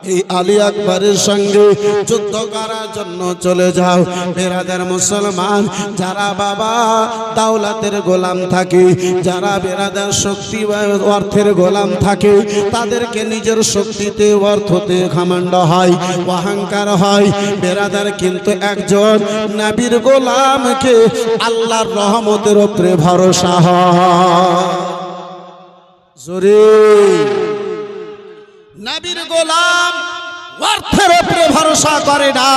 এই আলী আকবরের সঙ্গে যুদ্ধ করার জন্য চলে যাও। বেরাদার মুসলমান, যারা বাবা দাওলাতের গোলাম থাকে, যারা বেরাদার শক্তি বা অর্থের গোলাম থাকে, তাদেরকে নিজের শক্তিতে অর্থতে ঘমণ্ড হয়, অহংকার হয়। বেরাদার কিন্তু একজন নবীর গোলামকে আল্লাহর রহমতের উপরে ভরসা হয়। জোরে নবীর গোলাম অর্থের উপরে ভরসা করে না।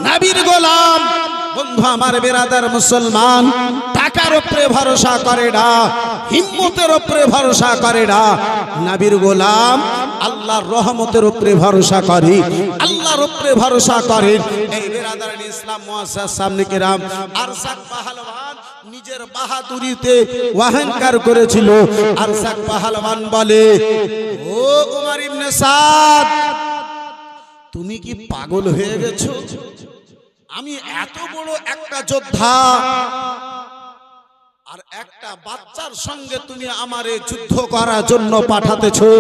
নবীর গোলাম বন্ধু আমার বেরাদার মুসলমান টাকার উপরে ভরসা করে না, হিম্মতের উপরে ভরসা করে না। নবীর গোলাম আল্লাহর রহমতের উপরে ভরসা করে, আল্লাহর উপরে ভরসা করে। এই বেরাদার ইসলাম মুআসসাস সামনে কেরাম আরসাক পাহলওয়ান নিজের বাহাদুরিতে অহংকার করেছিল। আরসাক পাহলওয়ান বলে, ও উমর ইবনে সাদ, তুমি কি পাগল হয়ে গেছো? আমি এত বড় একটা যোদ্ধা, আর একটা বাচ্চার সঙ্গে তুমি আমারে যুদ্ধ করার জন্য পাঠাতেছো?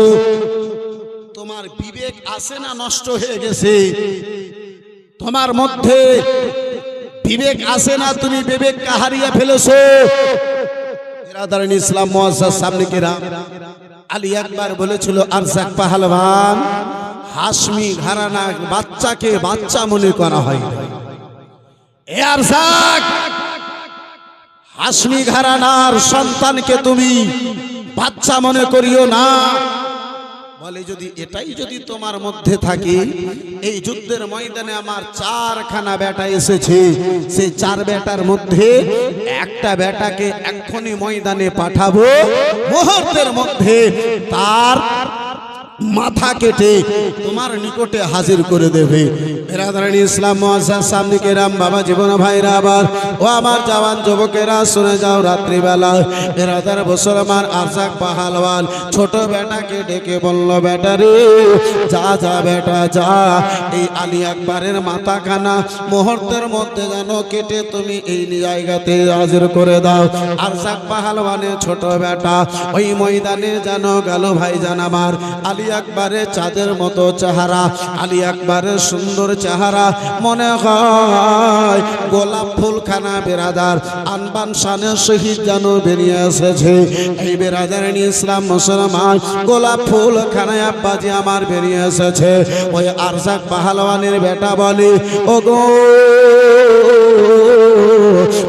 তোমার বিবেক আছে না নষ্ট হয়ে গেছে? তোমার মধ্যে বিবেক আছে না, তুমি বিবেককে হারিয়ে ফেলেছো? বিরাদারিন ইসলাম মুআসসাস সামনে কেরাম আলী আকবর বলেছিল, আরসাক পাহলওয়ান হাশমি ঘরানা বাচ্চাকে বাচ্চা মনে করা হয়। এ আরসাক, হাশমি ঘরানার সন্তানকে তুমি বাচ্চা মনে করিও না। বলে, যদি এটাই যদি তোমার মধ্যে থাকে, এই যুদ্ধের ময়দানে আমার 4খানা বেটা এসেছে, সেই 4 বেটার মধ্যে একটা বেটাকে এক্ষুনি ময়দানে পাঠাবো, মুহূর্তের মধ্যে তার মাথা কেটে তোমার নিকটে হাজির করে দেবে। বেরাদারানি ইসলাম মুআসসাস সামনে কেরাম বাবা জীবন ভাইরা, আবার ও আমার জওয়ান যুবকেরা শুনে যাও, রাত্রিবেলা বেরাদার মুসলমান আরসাক পাহলওয়ান ছোট বেটাকে ডেকে বলল, বেটা রে, যা যা বেটা যা, এই আলী আকবরের মাথাখানা মুহূর্তের মধ্যে যেন কেটে তুমি এই জায়গাতে হাজির করে দাও। আরসাক পাহলওয়ানের ছোট বেটা ওই ময়দানে যেন গেল। ভাইজান আমার, আলী আকবরের চাঁদের মতো চেহারা, আলী আকবরের সুন্দর চেহারা, মনে হয় গোলাপ ফুলখানা বেরাদার আনবান শানের শহীদ যেন বেরিয়ে এসেছে। এই বেরাদারিন ইসলাম মুসলমান, গোলাপ ফুলখানায় আব্বাজি আমার বেরিয়ে এসেছে। ওই আরসাক পাহলওয়ানের বেটা বলে, ওগো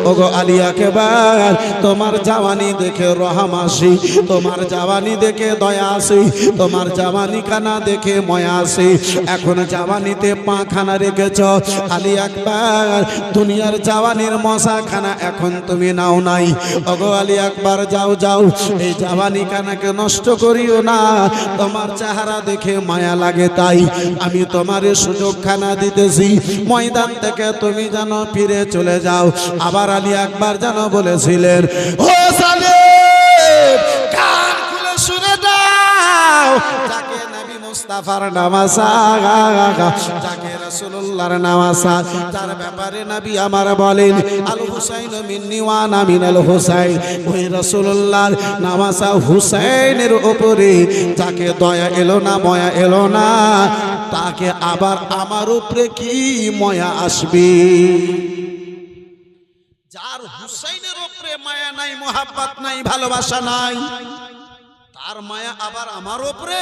ওগো আলী আকবর, তোমার জওয়ানি দেখে রহম আসি, তোমার জওয়ানি দেখে দয়া আসি, তোমার জওয়ানি খানা দেখে ময়া আসি। এখন জওয়ানিতে পাখানা রেখেছ আলী আকবর, দুনিয়ার জওয়ানির মশা খানা এখন তুমি নাও নাই। ওগো আলী আকবর, যাও যাও, এই জওয়ানি খানাকে নষ্ট করিও না, তোমার চেহারা দেখে মায়া লাগে, তাই আমি তোমার সুযোগ খানা দিতেছি, ময়দান থেকে তুমি যেন ফিরে চলে যাও। আবার আলী আকবর যেন বলেছিলেন, ও সালেম, কান খুলে শুনে দাও, যাকে নবী মুস্তাফার নামাজা, যাকে রাসূলুল্লাহর নামাজা, যার ব্যাপারে নবী আমার বলেন, আল হুসাইন মিন্নি ওয়া আনা মিনাল হুসাইন, ওই রাসূলুল্লাহর নামাজা হুসাইনের উপরে যাকে দয়া এলো না, ময়া এলো না, তাকে আবার আমার উপরে কি ময়া আসবে? যার হুসাইনের উপরে মায়া নাই, মোহাব্বত নাই, ভালোবাসা নাই, তার মায়া আবার আমার উপরে,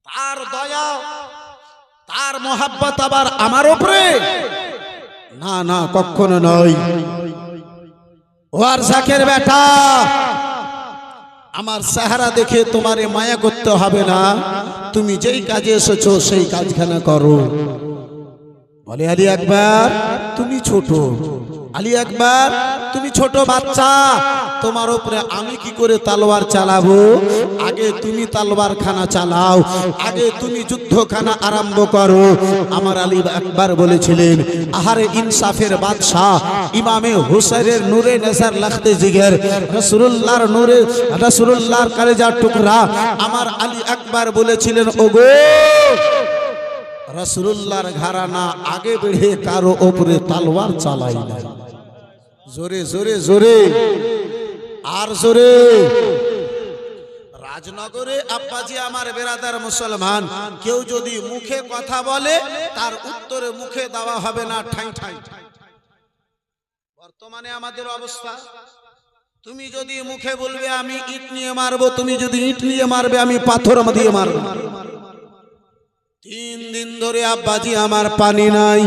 তার দয়া, তার মোহাব্বত আবার আমার উপরে? না না, কখনো নয়। ও আরসাকের বেটা, আমার চেহারা দেখে তোমারে মায়া করতে হবে না, তুমি যেই কাজে এসেছো সেই কাজখানা করো। বলে, আলী আকবর তুমি ছোট, আলী আকবর তুমি ছোট বাচ্চা, তোমার উপরে আমি কি করে তলোয়ার চালাবো? আগে তুমি তলোয়ার খানা চালাও, আগে তুমি যুদ্ধখানা আরম্ভ করো। আমার আলী আকবর বলেছিলেন, আহারে ইনসাফের বাদশাহ, ইমামে হুসাইনের নূরে নেসার লাখতে জিগর, রাসূলুল্লাহর নূরে, রাসূলুল্লাহর কলেজার টুকরা আমার আলী আকবর বলেছিলেন, ওগো রাসূলুল্লাহর ঘরানা আগে বেড়ে কারো উপরে তলোয়ার চালাই না। জোরে জোরে জোরে আর জোরে। রাজনগরে আব্বাজি আমার বেরাদার মুসলমান, কেউ যদি মুখে কথা বলে তার উত্তরে মুখে দেওয়া হবে না ঠাই ঠাই। বর্তমানে আমাদের অবস্থা, তুমি যদি মুখে বলবে আমি ইট নিয়ে মারবো, তুমি যদি ইট নিয়ে মারবে আমি পাথর দিয়ে মারবো। 3 দিন ধরে আব্বাজি আমার পানি নাই।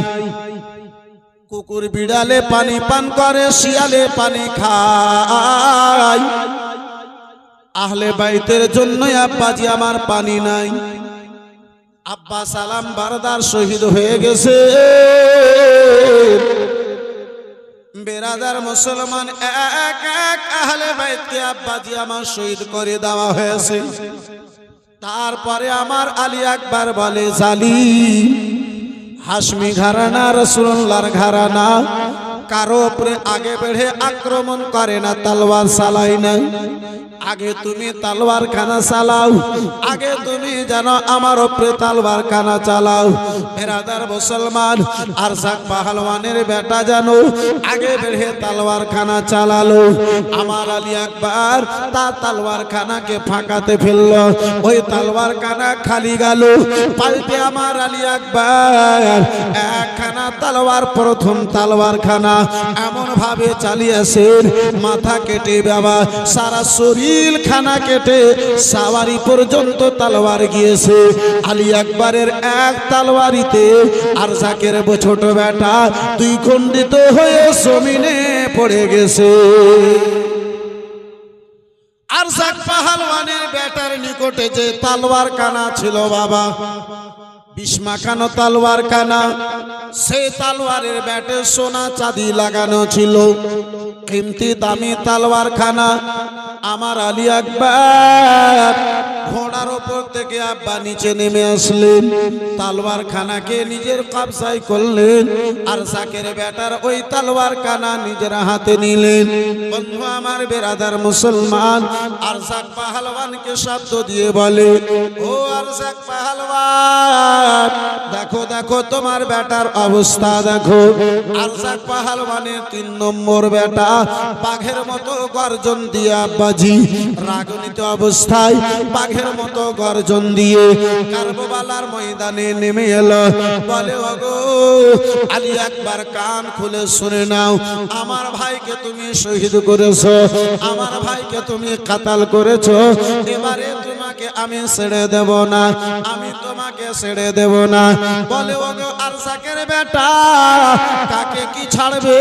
কুকুর বিড়ালে পানি পান করে, শিয়ালে পানি খায়, আহলে বাইতের জন্য আব্বাজি আমার পানি নাই। আব্বা সালাম বারদার শহীদ হয়ে গেছে। বেরাদার মুসলমান, এক এক আহলে বাইতকে আব্বাজি আমার শহীদ করে দেওয়া হয়েছে। তারপরে আমার আলী আকবর বলে, জালিম হাশমি ঘরানা, রাসূলুল্লাহর ঘরানা, কারো উপরে আগে বেড়ে আক্রমণ করে না, তলোয়ার চালাই না। আগে তুমি তলোয়ার খানা চালাও, আগে তুমি জানো আমার উপরে তলোয়ার খানা চালাও। বেরাদার মুসলমান, আরজাক পাহলওয়ানের বেটা জানো আগে বেড়ে তলোয়ার খানা চালালো। আমার আলী আকবর তার তলোয়ার খানাকে ফাঁকাতে ফেললো, ওই তলোয়ার খানা খালি গেল। পাল্টে আমার আলী আকবর একখানা তলোয়ার, প্রথম তলোয়ার খানা এমন ভাবে চালিয়েছেন, মাথা কেটে বাবা সারা শরীর খানা কেটে সাওয়ারি পর্যন্ত তলোয়ার গিয়েছে। আলী আকবরের এক তলোয়ারিতে আরজাকের ছোট বেটা 2 খণ্ডিত হয়ে জমিনে পড়ে গেছে। আরজাক পাহলওয়ানের বেটার নিকটে যে তলোয়ার কানা ছিল বাবা, বিস্মাখানো তলোয়ার কানা, সেই তলোয়ারের ব্যাটে সোনা চাঁদি লাগানো ছিল, কিমতি দামি তলোয়ার খানা। আমার আলী আকবর ঘোড়ার উপর থেকে আব্বা নিচে নেমে আসলেন, তলোয়ার খানাকে নিজের কবজায় করলেন, আর জাকের বেটার ওই তলোয়ার খানা নিজের হাতে নিলেন। বন্ধু আমার বেরাদার মুসলমান, আরজাক পাহলওয়ানকে শব্দ দিয়ে বলে, ও আরজাক পাহলওয়ান, দেখো দেখো তোমার বেটার অবস্থা দেখো। আরজাক পাহলওয়ানের 3 নম্বর বেটা বাঘের মতো গর্জন দিয়ে আব্বাজি রাগনিত অবস্থায় বাঘের মতো গর্জন দিয়ে কারবালার ময়দানে নেমে এলো। বলে, ওগো আলী আকবর, কান খুলে শুনে নাও, আমার ভাইকে তুমি শহীদ করেছো, আমার ভাইকে তুমি কাতাল করেছো, এবারে তোমাকে আমি ছেড়ে দেব না, আমি তোমাকে ছেড়ে দেব না। বলে, ওগো আরজাকের বেটা, কাকে কি ছাড়বে,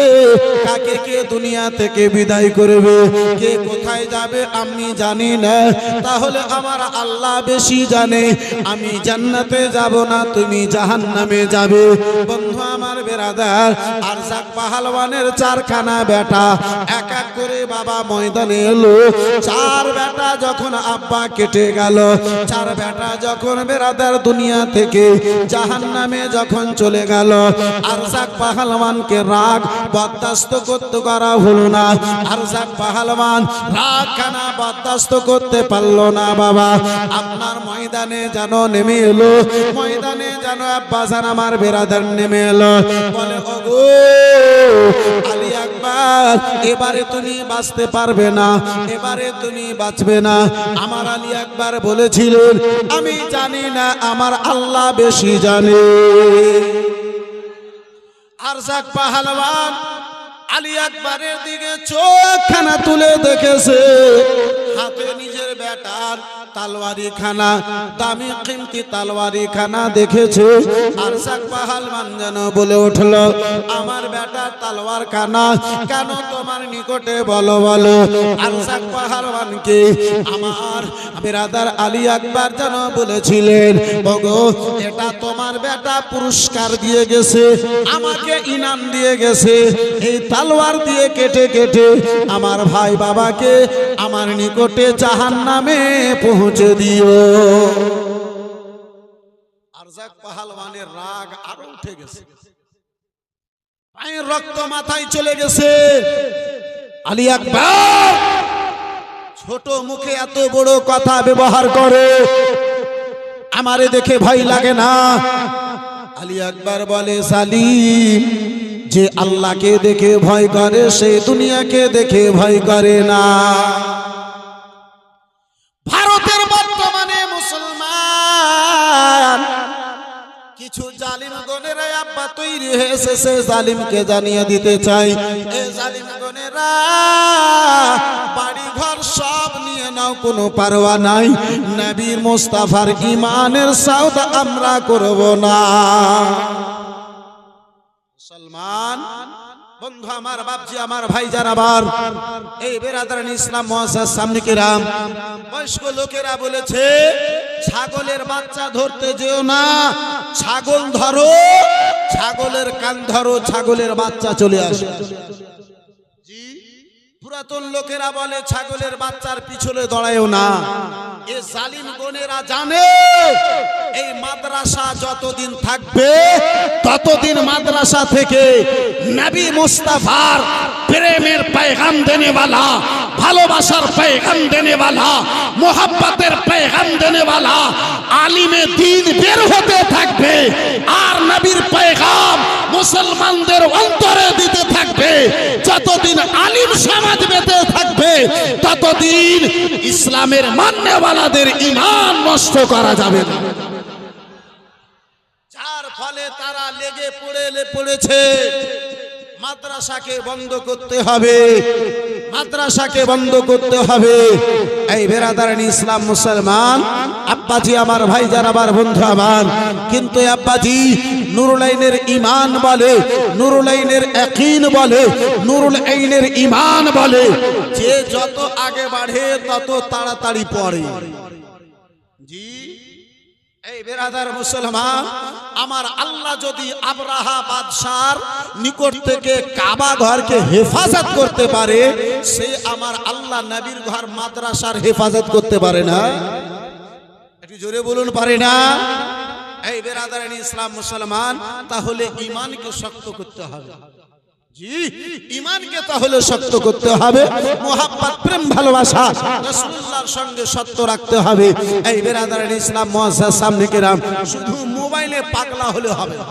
কাকে কে দুনিয়া থেকে বিদায় করবে, কে কোথায় যাবে আমি জানি না, তাহলে আমার আল্লাহ বেশি জানে। আমি জান্নাতে যাব না, তুমি জাহান্নামে যাবে। বন্ধু আমার বেরাদার, আরজাক পাহলওয়ানের 4খানা বেটা এক এক করে বাবা ময়দানে এলো। 4 বেটা যখন আব্বা কেটে গেল, 4 বেটা যখন বেরাদার দুনিয়া থেকে জাহান্নামে যখন চলে গেল, আরজাক পাহলওয়ানকে রাগ বরদাস্ত করতে করা হলো না। আরজাক পাহলওয়ান রাগ খানা বরদাস্ত করতে পারলো না বাবা। আপনার ময়দানে যেন নেমে এলো, ময়দানে যেন আব্বাজান আমার বেরাদার নেমে এলো। বলে, ওগো আলী আকবর, এবারে তুমি বাঁচতে পারবে না, এবারে তুমি বাঁচবে না। আমার আলী আকবর বলেছিলেন, আমি জানি না, আমার আল্লাহ বেশি জানে। আরজাক পাহলওয়ান আলী আকবরের দিকে চোখখানা তুলে দেখেছে, হাতে নিজের বেটার তলোয়ারি খানা, দামি কিমতি তলোয়ারি খানা দেখেছে। আরজাক পাহলওয়ান যেন বলে উঠল, আমার বেটার তলোয়ার খানা কেন তোমার নিকটে, বলো বলো। আরজাক পাহলওয়ানকে আমার বেরাদার আলী আকবর যেন বলেছিলেন, ওগো এটা তোমার বেটা পুরস্কার দিয়ে গেছে, আমাকে ইনাম দিয়ে গেছে, এই তলোয়ার দিয়ে কেটে কেটে আমার ভাই বাবাকে আমার নিকটে জাহান্নামে পৌঁছে দিও। আরজাক পাহলওয়ানের রাগ আরো উঠে গেছে, পায়ের রক্ত মাথায় চলে গেছে। আলী আকবর ছোট মুখে এত বড় কথা ব্যবহার করে, আমারে দেখে ভয় লাগে না? আলী আকবর বলে, সালিম, যে আল্লাহকে দেখে ভয় করে সে দুনিয়াকে দেখে ভয় করে না। ভারতের পা তৈরি হয়েছে সে জালিমকে জানিয়ে দিতে চাই, এ জালিম গনেরা বাড়ি ঘর সব নিয়ে নাও, কোনো পারোয়া নাই, নবীর মুস্তাফার ঈমানের সওদা আমরা করব না। মুসলমান বন্ধু আমার, বাপজি আমার, ভাইজান আমার, এই বেরাদারান ইসলাম মুআজ্জাজ সামনে কিরাম, বয়স্ক লোকেরা বলেছে ছাগলের বাচ্চা ধরতে যেও না, ছাগল ধরো, ছাগলের কান ধরো, ছাগলের বাচ্চা চলে আসে। জি, পুরাতন লোকেরা বলে ছাগলের বাচ্চার পিছনে দৌড়ায়ও না। এ জালিম গনেরা জানে এই মাদ্রাসা যতদিন থাকবে ততদিন মাদ্রাসা থেকে নবী মুস্তাফার প্রেমের पैगाम देने वाला, ভালোবাসার पैगाम देने वाला, मोहब्बतेর पैगाम देने वाला আলিমে দ্বীন বের হতে থাকবে, আর নবীর पैगाम মুসলমানদের অন্তরে দিতে থাকবে। যতদিন আলিম সমাজ বেঁচে থাকবে ততদিন ইসলামের মান্যওয়ালাদের ঈমান নষ্ট করা যাবে না। যার ফলে তারা লেগে পড়েছে মাদ্রাসাকে বন্ধ করতে হবে, মাদ্রাসাকে বন্ধ করতে হবে। এই বেরাদারান ইসলাম মুসলমান আব্বাজি আমার, ভাইজান আমার, বন্ধু আমার, কিন্তু আব্বাজি নুরুল আইনের ঈমান বলে, নুরুল আইনের ইয়াকিন বলে, নুরুল আইনের ঈমান বলে যে যত আগে বাড়ে তত তাড়াতাড়ি পড়ে। জি, এই বেরাদার মুসলমান আমার, আল্লাহ যদি আবরাহা বাদশার নিকট থেকে কাবা ঘরকে হেফাজত করতে পারে, সে আমার আল্লাহ নবীর ঘর মাদ্রাসার হেফাজত করতে পারে না? একটু জোরে বলুন, পারে না? এই বেরাদারান ইসলাম মুসলমান, তাহলে ঈমানকে শক্ত করতে হবে। জি, ঈমানকে তাহলে শক্ত করতে হবে, মোহাব্বত প্রেম ভালোবাসা রাসূলুল্লাহর সঙ্গে সত্য রাখতে হবে। এই বেরাদারান ইসলাম মুআজ্জাজ সামনে কিরাম, শুধু মোবাইলে পাগলা হলে হবে না,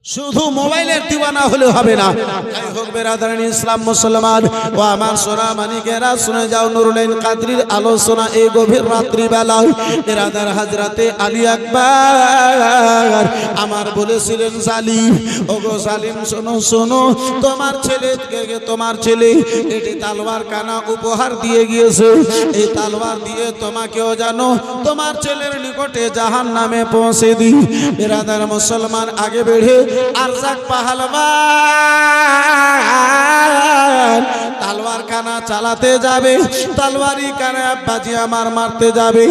শুধু মোবাইলের দিওয়ানা হলে হবে না। যাই হোক বেরাদারান ইসলাম মুসলমান ও আমার সোনা মানিকেরা, শুনে যাও নুরুল আইন কাদরির আলোচনা এই গভীর রাত্রি বেলায় বেরাদার হযরতে আলী আকবার আমার বলেছিলেন, জালিম, ওগো জালিম, শোনো শোনো, তোমার ছেলে এটি তলোয়ার কানা উপহার দিয়ে গিয়েছে, এই তলোয়ার দিয়ে তোমাকেও জানো তোমার ছেলের নিকটে জাহান্নামে পৌঁছে দিই। বেরাদার মুসলমান আগে বেড়ে আরজাক পাহালবান তলোয়ার কানা চালাতে যাবে, তলোয়ারি কানা আব্বাজি আমার মারতে যাবে।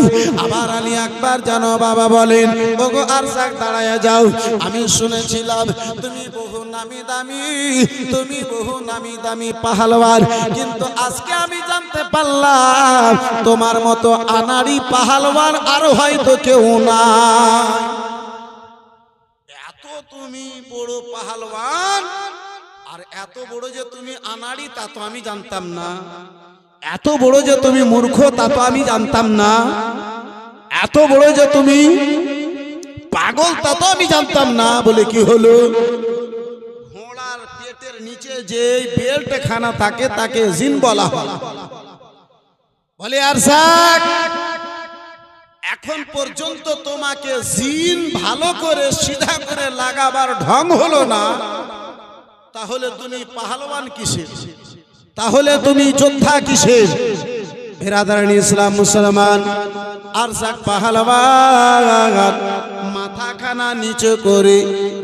আবার আলী আকবার জানো বাবা বলেন, ওগো আরজাক দাঁড়ায়া যাও, আমি শুনেছিলাম তুমি বহু নামি দামি, তুমি বহু নামি দামি পাহালওয়ান, কিন্তু আজকে আমি জানতে পারলাম তোমার মতো আনাড়ি পাহালওয়ান আর হয়তো কেউ না। তুমি বড় পাহালওয়ান আর এত বড় যে তুমি আনাড়ি তা তো আমি জানতাম না, এত বড় যে তুমি মূর্খ তা তো আমি জানতাম না, এত বড় যে তুমি পাগল তা তো আমি জানতাম না। বলে কি হলো? ঘোড়ার পেটের নিচে যে বেল্ট খানা থাকে তাকে জিন বলা হয়। বলে আরজাক, এখন পর্যন্ত তোমাকে জিন ভালো করে সিধা করে লাগাবার ঢং হলো না, তাহলে তুমি পাহালওয়ান কিসের? তাহলে তুমি যোদ্ধা কিসের? বেরাদারান ইসলাম মুসলমান আরজাক পাহালওয়ান মাথাখানা নিচে করে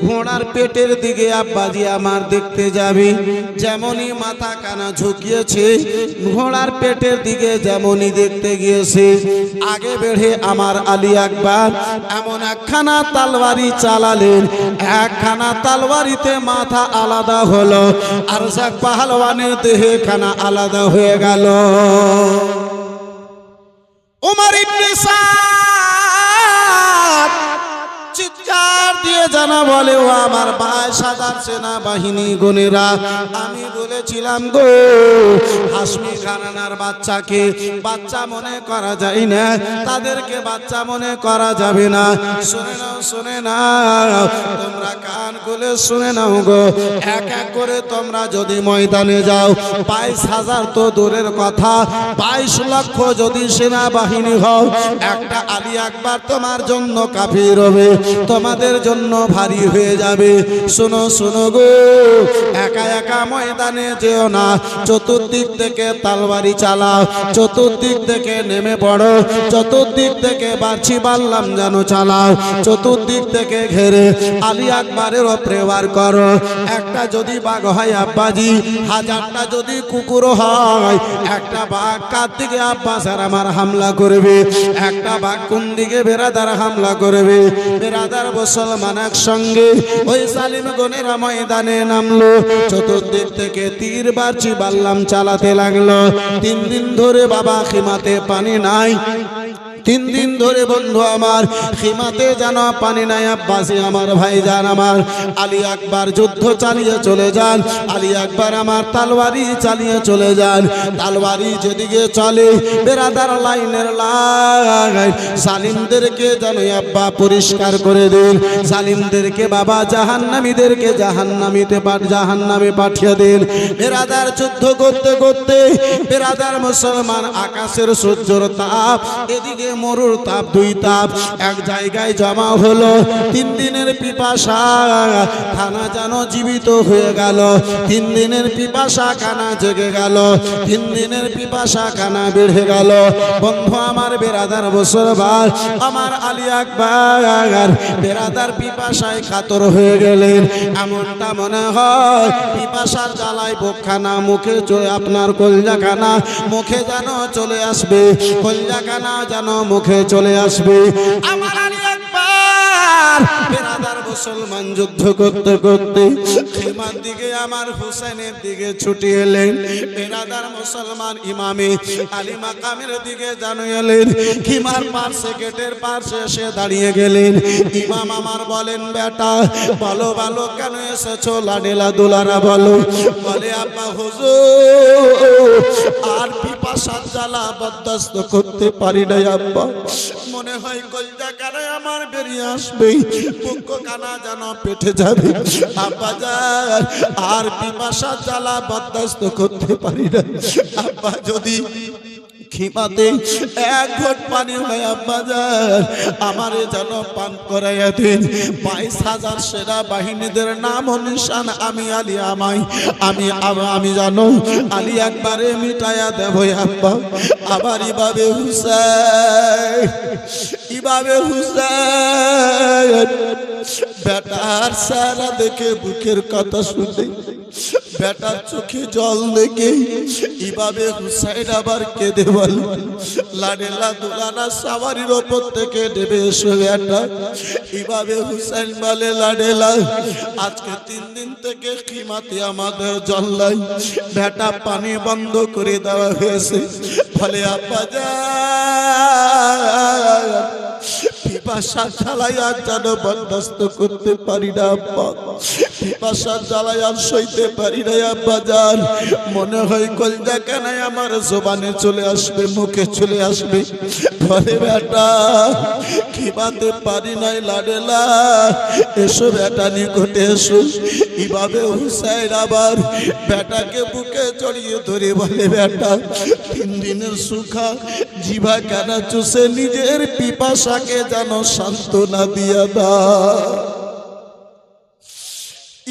ঘোড়ার পেটের দিকে আব্বাজি আমার দেখতে যাবে, যেমনই মাথাখানা ঝুঁকিয়েছে ঘোড়ার পেটের দিকে যেমনই দেখতে গিয়েছে, আগে বেড়ে আমার আলী আকবার এমন একখানা তলোয়ারি চালালেন, একখানা তলোয়ারিতে মাথা আলাদা হলো, আরজাক পাহালওয়ানের দেহে খানা আলাদা হয়ে গেল। উমর ইবনে সাদ চিৎকার দিয়ে জানা বলে, ও আমার 22,000 সেনাবাহিনী গনেরা, আমি বলেছিলাম গো হাশমি ঘরানার বাচ্চাকে বাচ্চা মনে করা যায় না, তাদেরকে বাচ্চা মনে করা যাবে না। শুনে নাও, শুনে নাও, তোমরা কান খুলে শুনে নাও গো, এক এক করে তোমরা যদি ময়দানে যাও 22,000 তো দূরের কথা, 22 লক্ষ যদি সেনাবাহিনী হও, একটা আলী আকবার তোমার জন্য কাফির হবে, তোমাদের জন্য ভারী হয়ে যাবে। শোনো শোনো গো, একা একা ময়দানে যেও না, চতুর্দিক থেকে তরবারি চালাও, চতুর্দিক থেকে নেমে পড়ো, চতুর্দিক থেকে বাড়ছি বাল্লাম যেন চালাও, চতুর্দিক থেকে ঘেরে আলী আকবরের ওপরে বার করো। একটা যদি বাঘ হয় আব্বাজি, হাজারটা যদি কুকুর হয়, একটা বাঘ কার দিকে আব্বাস আর আমার হামলা করবে, একটা বাঘ কোন দিকে বেরাদার হামলা করবে। বেরাদার মুসলমান একসঙ্গে ওই জালিম গনেরা ময়দানে নামলো, চতুর্দিক থেকে তীর বাড়ছি বাল্লাম চালাতে লাগলো। 3 দিন ধরে বাবা খিমাতে পানি নাই, 3 দিন ধরে বন্ধু আমার খিমাতে যেন পানি নাই। আব্বাসী আমার ভাইজান আমার, আলী আকবর যুদ্ধ চালিয়ে চলে যান, আলী আকবর আমার তরবারি চালিয়ে চলে যান। তরবারি যেদিকে চলে বেরাদার লাইনের লাইন, জালিমদেরকে যেন আব্বা পরিষ্কার করে দিন, জালিমদেরকে বাবা জাহান্নামীদেরকে জাহান্নামে পাঠিয়ে দিন। বেরাদার যুদ্ধ করতে করতে বেরাদার মুসলমান আকাশের সূর্যের তাপ, এদিকে মরুর তাপ, 2 তাপ এক জায়গায় জমা হলো। 3 দিনের পিপাসা খানা যেন জীবিত হয়ে গেল, 3 দিনের পিপাসা খানা জেগে গেল, 3 দিনের পিপাসা খানা বেড়ে গেল। বন্ধু আমার বেরাদার মুসলমান আমার আলী আকবর বেরাদার পিপাসায় কাতর হয়ে গেলেন। এমনটা মনে হয় পিপাসার জ্বালায় বুকখানা মুখে চলে, আপনার কলজাখানা মুখে যেন চলে আসবে, কলজাখানা যেন মুখে চলে আসবে। আমার আলী আকবর বেরাদার মুসলমান যুদ্ধ করতে করতে খিমার দিকে আমার হুসেনের দিকে ছুটি এলেন। বেরাদার মুসলমান ইমামে আলী মাকামের দিকে জানো এলেন, খিমার পাশে গেটের পাশে এসে দাঁড়িয়ে গেলেন। ইমাম আমার বলেন, বেটা বলো বলো কেন এসেছো লাডেলা দুলারা বলো। বলে আব্বা হুজুর আর পিপাসার জ্বালা বরদাস্ত করতে পারি না আব্বা, মনে হয় কলজা কানে আমার বেরিয়ে আসবে, বুক কানা যেন পেটে যাবে আব্বা যান, আর পিপাসার জ্বালা বরদাস্ত করতে পারি না আব্বা, যদি খিমাতে 1 ঘট পানি হয় আব্বা যান আমারে যেন পান করাইয়া দিন। 22,000 সেনা বাহিনীদের নাম ও নিশান আমি আলী আমি জানো আলী একবারে মিটাইয়া দেব আব্বা। আবার ইবাবে হুসাইন বেটার সারা দেখে বুকের কথা শুনে, বেটার চোখে জল দেখে ইবাবে হুসাইন আবার কেঁদে বল, লাডেলা দুলানা সাওয়ারির ওপর থেকে নেমে এসো বেটা। ইবাবে হুসাইন বলে, লাডেলা আজকে 3 দিন থেকে খিমাতে আমাদের জল নাই, বেটা পানি বন্ধ করে দেওয়া হয়েছে। বলে আব্বা যান পিপাসা জ্বালাই আর যেন বরদাস্ত করতে পারি না আব্বা, পিপাসার জ্বালাই আর সইতে পারি না আব্বা যান, মনে হয় কলজা কানায় আমার জবানে চলে আসবে, মুখে চলে আসবে। বলে বেটা খিমাতে পারি নাই লাডেলা, এসো বেটা নিকটে এসো। ইবাবে হুসাইন আবার বেটাকে বুকে জড়িয়ে ধরে বলে, বেটা 3 দিনের সুখা জিভা কানা চুষে নিজের পিপাসাকে যেন সান্ত্বনা দিয়া দাও।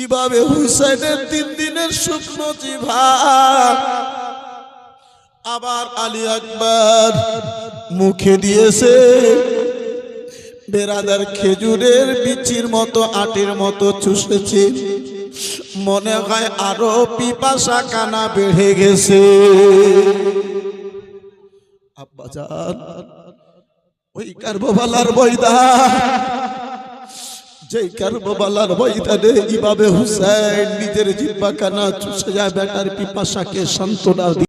ইবাবে হুসাইনের 3 দিনের শুকনো জিভা আবার আলী আকবর মুখে দিয়েছে। বেরাদার খেজুরের বিচির মতো আটির মতো চুষেছে, মনে হয় আরো পিপাসা কানা বেড়ে গেছে। আব্বা জান ওই কারবালার ময়দান, যেই কারবালার ময়দানে ইমামে হুসাইন নিজের জিহ্বা কানা চুষে যায় বেটার পিপাসাকে সান্ত্বনা